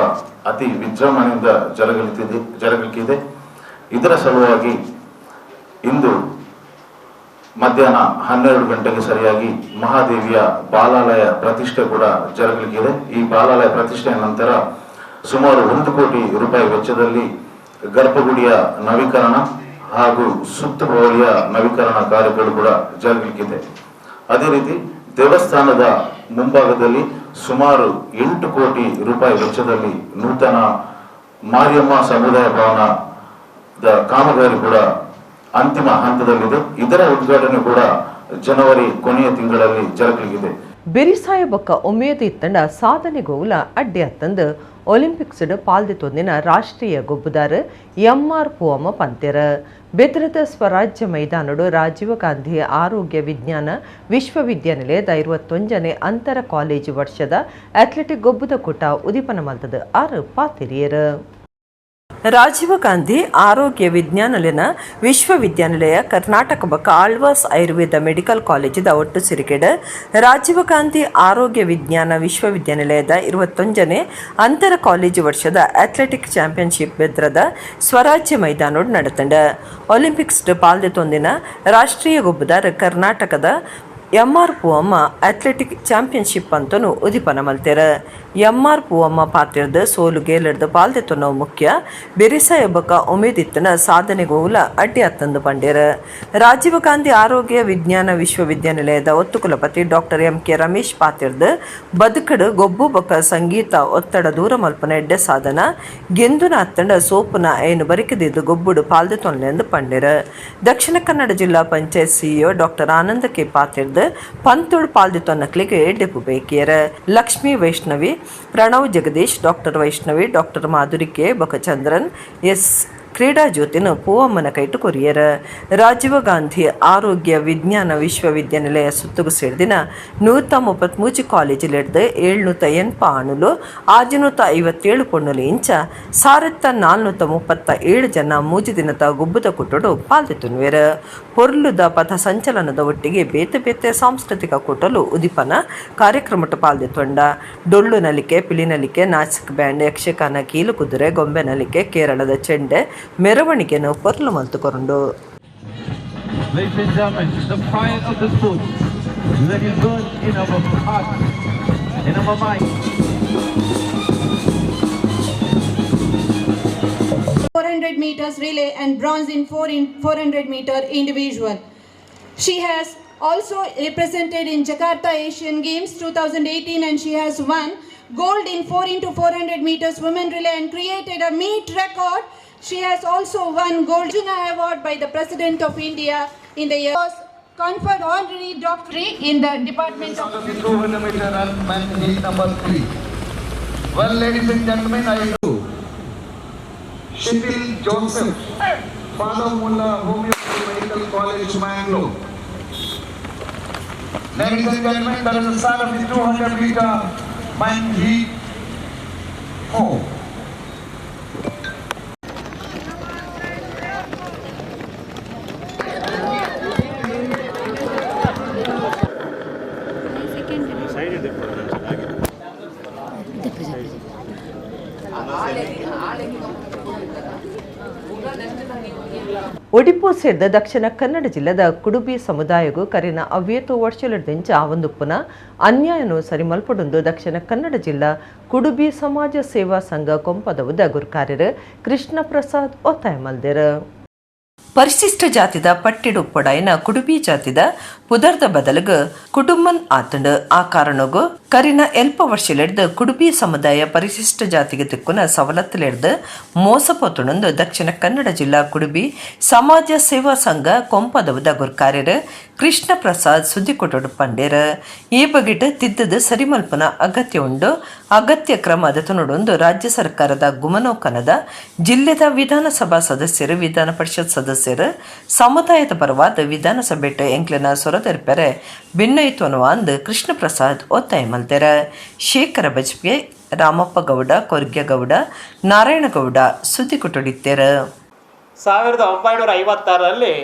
ಅತಿ ವಿಜೃಂಭಣೆಯಿಂದ ಜರುಗಲಿಕ್ಕಿದೆ. ಇದರ ಸಲುವಾಗಿ ಇಂದು ಮಧ್ಯಾಹ್ನ 12 ಗಂಟೆಗೆ ಸರಿಯಾಗಿ ಮಹಾದೇವಿಯ ಬಾಲಾಲಯ ಪ್ರತಿಷ್ಠೆ ಕೂಡ ಜರುಗಲಿಕ್ಕಿದೆ. ಈ ಬಾಲಾಲಯ ಪ್ರತಿಷ್ಠೆಯ ನಂತರ ಸುಮಾರು 1 ಕೋಟಿ ರೂಪಾಯಿ ವೆಚ್ಚದಲ್ಲಿ ಗರ್ಭಗುಡಿಯ ನವೀಕರಣ ಹಾಗೂ ಸುತ್ತುವಳಿಯ ನವೀಕರಣ ಕಾರ್ಯಗಳು ಕೂಡ ಜರುಗಲಿಕ್ಕಿದೆ. ಅದೇ ರೀತಿ ದೇವಸ್ಥಾನದ ಮುಂಭಾಗದಲ್ಲಿ ಸುಮಾರು 8 ಕೋಟಿ ರೂಪಾಯಿ ವೆಚ್ಚದಲ್ಲಿ ನೂತನ ಮಾರಿಯಮ್ಮ ಸಮುದಾಯ ಭವನದ ಕಾಮಗಾರಿ ಕೂಡ ಅಂತಿಮ ಹಂತದಲ್ಲಿದೆ. ಇದರ ಉದ್ಘಾಟನೆ ಕೂಡ ಜನವರಿ ಕೊನೆಯ ತಿಂಗಳಲ್ಲಿ ಜರುಗಲಿದೆ. ಬಿರಿಸಾಯ ಬೊಕ್ಕ ಉಮೇದಿ ತಂಡ ಸಾಧನೆಗೋಲ ಅಡ್ಡಿ ಹತ್ತಂದು ಒಲಿಂಪಿಕ್ಸ್ ಪಾಲ್ದಿತೊಂದಿನ ರಾಷ್ಟ್ರೀಯ ಗೊಬ್ಬುದಾರ ಎಂಆರ್ ಪೂವಮ್ಮ ಪಂತೆರ ಬೆದರದ ಸ್ವರಾಜ್ಯ ಮೈದಾನಡು ರಾಜೀವ್ ಗಾಂಧಿ ಆರೋಗ್ಯ ವಿಜ್ಞಾನ ವಿಶ್ವವಿದ್ಯಾನಿಲಯದ 21ನೇ ಅಂತರ ಕಾಲೇಜು ವರ್ಷದ ಅಥ್ಲೆಟಿಕ್ ಗೊಬ್ಬುದ ಕೂಟ ಉದೀಪನ ಮಲ್ತದ 6 ಪಾತಿರಿಯರು. ರಾಜೀವ್ ಗಾಂಧಿ ಆರೋಗ್ಯ ವಿಜ್ಞಾನಲಿನ ವಿಶ್ವವಿದ್ಯಾನಿಲಯ ಕರ್ನಾಟಕ ಬಕ್ಕ ಆಳ್ವಾಸ್ ಆಯುರ್ವೇದ ಮೆಡಿಕಲ್ ಕಾಲೇಜಿದ ಒಟ್ಟು ಸಿರಿಕೆಡ ರಾಜೀವ್ ಗಾಂಧಿ ಆರೋಗ್ಯ ವಿಜ್ಞಾನ ವಿಶ್ವವಿದ್ಯಾನಿಲಯದ 21ನೇ ಅಂತರ ಕಾಲೇಜು ವರ್ಷದ ಅಥ್ಲೆಟಿಕ್ ಚಾಂಪಿಯನ್ಶಿಪ್ ಬೆದ್ರದ ಸ್ವರಾಜ್ಯ ಮೈದಾನೋಡು ನಡೆತಂಡ ಒಲಿಂಪಿಕ್ಸ್ ಪಾಲ್ದೆತೊಂದಿನ ರಾಷ್ಟ್ರೀಯ ಗೊಬ್ಬುದಾರ ಕರ್ನಾಟಕದ ಎಂಆರ್ ಪೂವಮ್ಮ ಅಥ್ಲೆಟಿಕ್ ಚಾಂಪಿಯನ್ಶಿಪ್ ಅಂತೂ ಉದೀಪನ ಮಲ್ತೆರ. ಎಂಆರ್ ಪೂವಮ್ಮ ಪಾತ್ರದ ಸೋಲು ಗೇಲಡ್ದು ಪಾಲ್ದೆತ್ತೊನ್ನೋ ಮುಖ್ಯ ಬೆರಿಸಾಯ ಬೊಕ್ಕ ಉಮೇದಿತ್ತನ ಸಾಧನೆಗೋಲ ಅಡ್ಡಿ ಹತ್ತಂದು ಪಂಡ್ಯರ. ರಾಜೀವ್ ಗಾಂಧಿ ಆರೋಗ್ಯ ವಿಜ್ಞಾನ ವಿಶ್ವವಿದ್ಯಾನಿಲಯದ ಒತ್ತು ಕುಲಪತಿ ಡಾಕ್ಟರ್ ಎಂ.ಕೆ. ರಮೇಶ್ ಪಾತಿರ್ದು ಬದುಕಡು ಗೊಬ್ಬು ಬೊಕ್ಕ ಸಂಗೀತ ಒತ್ತಡ ದೂರ ಮಲ್ಪನ ಎಡ್ಡೆ ಸಾಧನ ಗೆಂದುನ ಹತ್ತಂಡ ಸೋಪುನ ಏನು ಬರಿಕದಿದ್ದು ಗೊಬ್ಬುಡು ಪಾಲ್ದೆತ್ತೊನ್ನೆಂದು ಪಂಡ್ಯರ. ದಕ್ಷಿಣ ಕನ್ನಡ ಜಿಲ್ಲಾ panchayat CEO doctor Ananda K ಪಾತಿರ್ದು ಪಂತೋಡು ಪಾಲ್ದಿತ್ತೊನ್ನಕ್ಲಿಗೆ ಡೆಪು ಬೇಕಿಯರ. ಲಕ್ಷ್ಮೀ ವೈಷ್ಣವಿ, ಪ್ರಣವ್ ಜಗದೀಶ್, ಡಾಕ್ಟರ್ ವೈಷ್ಣವಿ, ಡಾಕ್ಟರ್ ಮಾಧುರಿಕೆ ಬಕಚಂದ್ರನ್ ಎಸ್ ಕ್ರೀಡಾ ಜ್ಯೋತಿನ ಪೂವಮ್ಮನ ಕೈಟು ಕೊರಿಯರ. ರಾಜೀವ್ ಗಾಂಧಿ ಆರೋಗ್ಯ ವಿಜ್ಞಾನ ವಿಶ್ವವಿದ್ಯಾನಿಲಯ ಸುತ್ತುಗು ಸೇರಿದಿನ 133 ಕಾಲೇಜಿಲೆಡ್ದು 708 ಆಣುಲು 657 ಪೊಣ್ಣುಲು ಇಂಚ 1437 ಜನ ಮೂಜಿ ದಿನದ ಗುಬ್ಬುದ ಕುಟ್ಟುಡು ಪಾಲ್ದೆತುನ್ವೇರ. ಪೊರ್ಲುದ ಪಥ ಸಂಚಲನದ ಒಟ್ಟಿಗೆ ಬೇತೆ ಬೇತೆ ಸಾಂಸ್ಕೃತಿಕ ಕೂಟಲು ಉದೀಪನ ಕಾರ್ಯಕ್ರಮಟ್ಟು ಪಾಲ್ದೆತೊಂಡ. ಡೊಳ್ಳು ನಲಿಕೆ, ಪಿಳಿ ನಲಿಕೆ, ನಾಚಕ್ ಬ್ಯಾಂಡ್, ಯಕ್ಷಗಾನ, ಕೀಲು ಕುದುರೆ, ಗೊಂಬೆ ನಲಿಕೆ, ಕೇರಳದ ಚೆಂಡೆ ಮೆರವಣಿಗೆಯನ್ನು ಪೊರ್ಲು ಮಲ್ತುಕೊಂಡು. meters relay and bronze in 400 meter individual. She has also represented in Jakarta Asian Games 2018 and she has won gold in 4x400 meters women relay and created a meet record. She has also won Gold Award by the President of India in the year. Conferred honorary doctorate in the Department of 200 meter run man heat number 3. Well, ladies and gentlemen, I do. Shipil Joseph, Father Mullah, Homeopathy Medical College, Mangaluru. Ladies and gentlemen, there is a son of the 200 meter man heat. Oh. Odipu ಸೇರಿದ ದಕ್ಷಿಣ ಕನ್ನಡ ಜಿಲ್ಲೆದ ಕುಡುಬಿ ಸಮುದಾಯಗೂ ಕರಿನ ಅವ್ಯೇತು ವರ್ಷಲಡ್ದಿಂಚ ಒಂದುಪ್ಪುನ ಅನ್ಯಾಯನು ಸರಿಮಲ್ಪಡೊಂದು ದಕ್ಷಿಣ ಕನ್ನಡ ಜಿಲ್ಲಾ ಕುಡುಬಿ ಸಮಾಜ ಸೇವಾ ಸಂಘ ಕೊಂಪದವುದ ಗುರುಕಾರ್ಯರು ಕೃಷ್ಣ ಪ್ರಸಾದ್ ಒತ್ತಾಯ ಮಲ್ದೆರ. ಪರಿಶಿಷ್ಟ ಜಾತಿದ ಪಟ್ಟಿಡು ಪೊಡಾಯಿನ ಕುಡುಬಿ ಜಾತಿದ ಪುದರ್ದ ಬದಲಗ ಕುಟುಂಬನ್ ಆತಂಡು ಆ ಕಾರಣಗೂ ಕರಿನ ಎಲ್ಪ ವರ್ಷಲೆಡ್ದು ಕುಡುಬಿ ಸಮುದಾಯ ಪರಿಶಿಷ್ಟ ಜಾತಿಗೆ ತಿಕ್ಕುನ ಸವಲತ್ತುಲೆಡ್ದು ಮೋಸಪೋತುಣಂದು ದಕ್ಷಿಣ ಕನ್ನಡ ಜಿಲ್ಲಾ ಕುಡುಬಿ ಸಮಾಜ ಸೇವಾ ಸಂಘ ಕೊಂಪದವುದ ಗುರುಕಾರ್ಯರು ಕೃಷ್ಣ ಪ್ರಸಾದ್ ಸುದ್ದಿ ಕೊಟ್ಟಡು ಪಂಡೇರ. ಈ ಬಗೆಟ್ ತಿದ್ದದು ಸರಿಮಲ್ಪನ ಅಗತ್ಯ ಉಂಡು. ಅಗತ್ಯ ಕ್ರಮ ಅದತನೊಡೊಂದು ರಾಜ್ಯ ಸರ್ಕಾರದ ಗುಮನೋಕನದ ಜಿಲ್ಲೆದ ವಿಧಾನಸಭಾ ಸದಸ್ಯರು, ವಿಧಾನ ಪರಿಷತ್ ಸದಸ್ಯರು, ಸಮುದಾಯದ ಪರವಾದ ವಿಧಾನಸಭೆಟ ಎಂಕ್ಲೆನ ಸೊರದೆರ್ಪೆರೆ ಭಿನ್ನಯಿತ್ವನು ಅಂದು ಕೃಷ್ಣ ಪ್ರಸಾದ್ ಒತ್ತಾಯ ಮಲ್ತೆರ. ಶೇಖರ ಬಜ್ಪೆ, ರಾಮಪ್ಪ ಗೌಡ, ಕೊರ್ಗೆಗೌಡ, ನಾರಾಯಣಗೌಡ ಸುದ್ದಿ ಕೊಟ್ಟಡಿತ್ತೇರ. 1956ರಲ್ಲಿ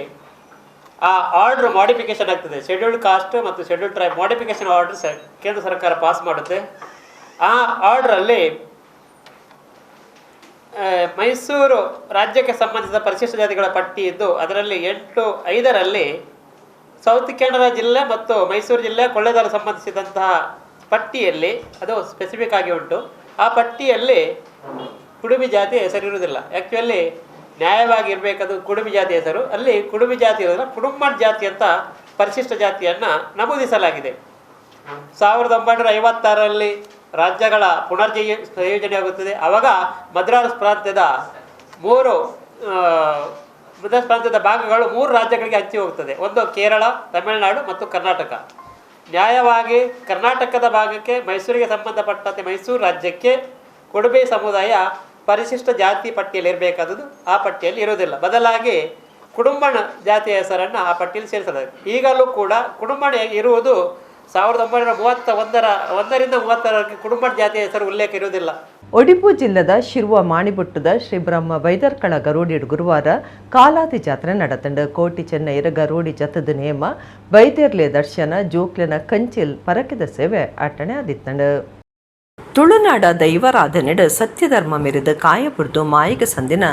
ಆ ಆರ್ಡರ್ ಮಾಡಿಫಿಕೇಶನ್ ಆಗ್ತದೆ. ಶೆಡ್ಯೂಲ್ಡ್ ಕಾಸ್ಟ್ ಮತ್ತು ಶೆಡ್ಯೂಲ್ಡ್ ಟ್ರೈಬ್ ಮಾಡಿಫಿಕೇಶನ್ ಆರ್ಡರ್ ಕೇಂದ್ರ ಸರ್ಕಾರ ಪಾಸ್ ಮಾಡುತ್ತೆ. ಆ ಆರ್ಡ್ರಲ್ಲಿ ಮೈಸೂರು ರಾಜ್ಯಕ್ಕೆ ಸಂಬಂಧಿಸಿದ ಪರಿಶಿಷ್ಟ ಜಾತಿಗಳ ಪಟ್ಟಿ ಇದ್ದು ಅದರಲ್ಲಿ 8(5)ರಲ್ಲಿ ಸೌತ್ ಕೆನರಾ ಜಿಲ್ಲೆ ಮತ್ತು ಮೈಸೂರು ಜಿಲ್ಲೆ ಕೊಳ್ಳೇಗಾಲ ಸಂಬಂಧಿಸಿದಂತಹ ಪಟ್ಟಿಯಲ್ಲಿ ಅದು ಸ್ಪೆಸಿಫಿಕ್ ಆಗಿ ಉಂಟು. ಆ ಪಟ್ಟಿಯಲ್ಲಿ ಕುಡುಬಿ ಜಾತಿ ಹೆಸರಿರುವುದಿಲ್ಲ. ಆ್ಯಕ್ಚುಲಿ ನ್ಯಾಯವಾಗಿ ಇರಬೇಕದು ಕುಡುಬಿ ಜಾತಿ ಹೆಸರು. ಅಲ್ಲಿ ಕುಡುಬಿ ಜಾತಿ ಇರೋದನ್ನ ಕುಡುಂಬ ಜಾತಿ ಅಂತ ಪರಿಶಿಷ್ಟ ಜಾತಿಯನ್ನು ನಮೂದಿಸಲಾಗಿದೆ. 1956ರಲ್ಲಿ ರಾಜ್ಯಗಳ ಸಂಯೋಜನೆ ಆಗುತ್ತದೆ. ಆವಾಗ ಮದ್ರಾಸ್ ಪ್ರಾಂತ್ಯದ ಪ್ರಾಂತ್ಯದ ಭಾಗಗಳು 3 ರಾಜ್ಯಗಳಿಗೆ ಹಂಚಿ ಹೋಗ್ತದೆ. ಒಂದು ಕೇರಳ, ತಮಿಳುನಾಡು ಮತ್ತು ಕರ್ನಾಟಕ. ನ್ಯಾಯವಾಗಿ ಕರ್ನಾಟಕದ ಭಾಗಕ್ಕೆ ಮೈಸೂರಿಗೆ ಸಂಬಂಧಪಟ್ಟಂತೆ ಮೈಸೂರು ರಾಜ್ಯಕ್ಕೆ ಕುಡುಬೆ ಸಮುದಾಯ ಪರಿಶಿಷ್ಟ ಜಾತಿ ಪಟ್ಟಿಯಲ್ಲಿ ಇರಬೇಕಾದದ್ದು ಆ ಪಟ್ಟಿಯಲ್ಲಿ ಇರುವುದಿಲ್ಲ. ಬದಲಾಗಿ ಕುಡುಂಬಣ ಜಾತಿಯ ಹೆಸರನ್ನು ಆ ಪಟ್ಟಿಯಲ್ಲಿ ಸೇರಿಸಲಾಗಿದೆ. ಈಗಲೂ ಕೂಡ ಕುಡುಂಬಣ ಇರುವುದು 1931ರಿಂದ 30ರವರೆಗೆ ಕುಡುಂಬ ಜಾತಿಯ ಹೆಸರು ಉಲ್ಲೇಖ ಇರುವುದಿಲ್ಲ. ಒಡಿಪು ಜಿಲ್ಲೆದ ಶಿರುವ ಮಾಣಿಬುಟ್ಟದ ಶ್ರೀ ಬ್ರಹ್ಮ ಬೈದರ್ಕಳ ಗರೋಡಿಡ್ ಗುರುವಾರ ಕಾಲಾದಿ ಜಾತ್ರೆ ನಡತಂಡು. ಕೋಟಿ ಚೆನ್ನೈರ ಗರೋಡಿ ಜತದ ನೇಮ ಬೈದೇರ್ಲೆ ದರ್ಶನ ಜೋಕ್ಲೆನ ಕಂಚಿಲ್ ಪರಕಿದ ಸೇವೆ ಅಟ್ಟಣೆ ಆದಿತ್ತಂಡು. ತುಳುನಾಡ ದೈವರಾಧನೆಡ್ ಸತ್ಯಧರ್ಮ ಮೆರೆದು ಕಾಯಪುರ್ದು ಮಾಯಿಗ ಸಂದಿನ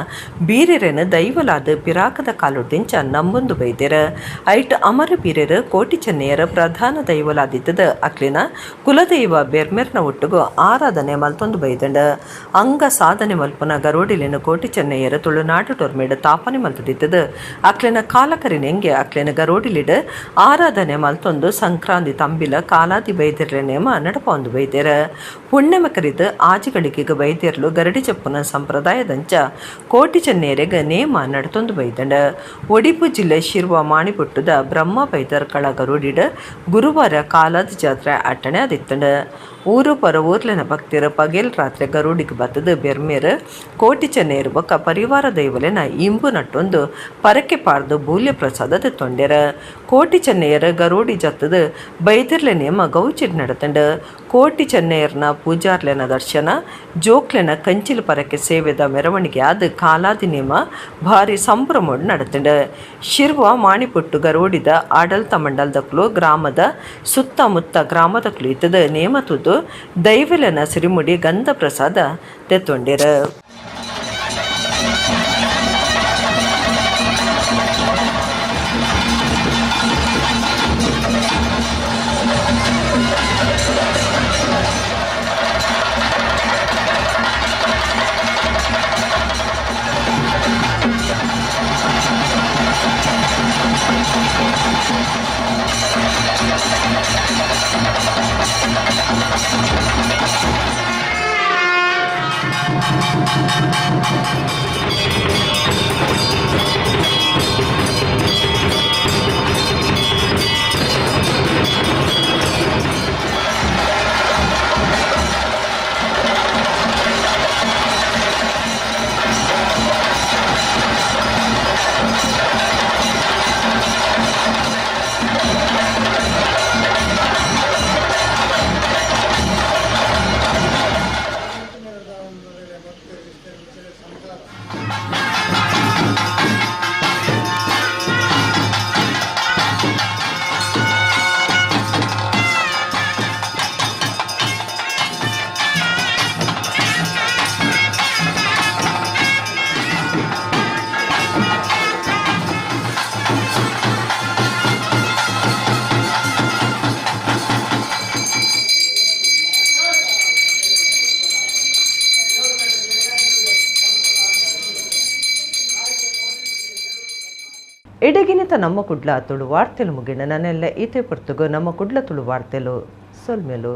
ಬೀರೆರೆನ ದೈವಲಾದ ಪಿರಾಕದ ಕಾಲುಡ್ದಿಂಚ ನಂಬೊಂದು ಬೈದೇರ ಐಟ್ ಅಮರ ಬೀರೆರು ಕೋಟಿ ಚೆನ್ನೈಯರ ಪ್ರಧಾನ ದೈವಲಾದಿದ್ದದ ಅಕ್ಲಿನ ಕುಲದೈವ ಬೆರ್ಮೆರ್ನ ಒಟ್ಟುಗು ಆರಾಧನೆ ಮಲ್ತೊಂದು ಬೈದಂಡ. ಅಂಗ ಸಾಧನೆ ಮಲ್ಪುನ ಗರೋಡಿಲಿನ ಕೋಟಿ ಚೆನ್ನೈಯರ ತುಳುನಾಡು ಟೊರ್ಮೇಡ್ ತಾಪನೆ ಮಲ್ತದಿದ್ದದ ಅಕ್ಲಿನ ಕಾಲಕರಿನೆಂಗೆ ಅಕ್ಲಿನ ಗರೋಡಿಲಿಡ್ ಆರಾಧನೆ ಮಲ್ತೊಂದು ಸಂಕ್ರಾಂತಿ ತಂಬಿಲ ಕಾಲಾದಿ ಬೈದಿರ್ಲೆ ನೇಮ ನಡಪೊಂದು ಬೈದೇರ. ಪುಣ್ಯಮ ಕರಿದು ಆಜಿಗಳಿಗ ಬೈದೇರ್ಲು ಗರಡಿ ಚಪ್ಪುನ ಸಂಪ್ರದಾಯದಂಚ ಕೋಟಿ ಚೆನ್ನೈರೆಗ ನೇಮ ನಡತೊಂದು ಬೈದಂಡ. ಒಡಿಪು ಜಿಲ್ಲೆ ಶಿರುವ ಮಾಣಿಪುಟ್ಟದ ಬ್ರಹ್ಮ ಬೈದರ್ಕಳ ಗರೋಡಿಡ್ ಗುರುವಾರ ಕಾಲಾದಿ ಜಾತ್ರೆ ಅಟ್ಟಣೆ ಆದಿತ್ತಂಡ. ಊರು ಪರ ಊರ್ಲಿನ ಭಕ್ತಿರ ಪಗೇಲ್ ರಾತ್ರಿ ಗರುಡಿಗೆ ಬತ್ತದ ಬೆರ್ಮೇರ ಕೋಟಿ ಚೆನ್ನೈರು ಬೊಕ್ಕ ಪರಿವಾರ ದೈವಲೆನ ಇಂಬು ನಟ್ಟೊಂದು ಪರಕೆ ಪಾರ್ದು ಬೂಲ್ಯ ಪ್ರಸಾದ ತೊಂಡ್ಯಾರ. ಕೋಟಿ ಚೆನ್ನೈಯರ ಗರೋಡಿ ಜತ್ತದ ಬೈದಿರ್ಲೆ ನೇಮ ಗೌಚಿಡ್ ನಡತಂಡ. ಕೋಟಿ ಚೆನ್ನೈಯರ್ನ ಪೂಜಾರ್ಲೆನ ದರ್ಶನ ಜೋಕ್ಲೆನ ಕಂಚಿಲು ಪರಕೆ ಸೇವೆದ ಮೆರವಣಿಗೆ ಆದ ಕಾಲಾದಿ ನೇಮ ಭಾರಿ ಸಂಭ್ರಮೋಡ್ ನಡತಂಡ. ಶಿರ್ವ ಮಾಣಿಪುಟ್ಟು ಗರೋಡಿದ ಆಡಳಿತ ಮಂಡಲದಕ್ಲು ಗ್ರಾಮದ ಸುತ್ತಮುತ್ತ ಗ್ರಾಮದಕ್ಲು ಇತ್ತದ ನೇಮ ತುದು ದೈವಲೆನ ಸಿರಿಮುಡಿ ಗಂಧ ಪ್ರಸಾದ ತೆತ್ತೊಂಡಿರ. ಎಡಗಿನಿತ ನಮ್ಮ ಕುಡ್ಲ ತುಳು ವಾರ್ತೆಲು ಮುಗಿನ ನನ್ನೆಲ್ಲ ಈತೆ ಪೊರ್ತುಗು ನಮ್ಮ ಕುಡ್ಲ ತುಳು ವಾರ್ತೆಲು ಸೊಲ್ಮೆಲು.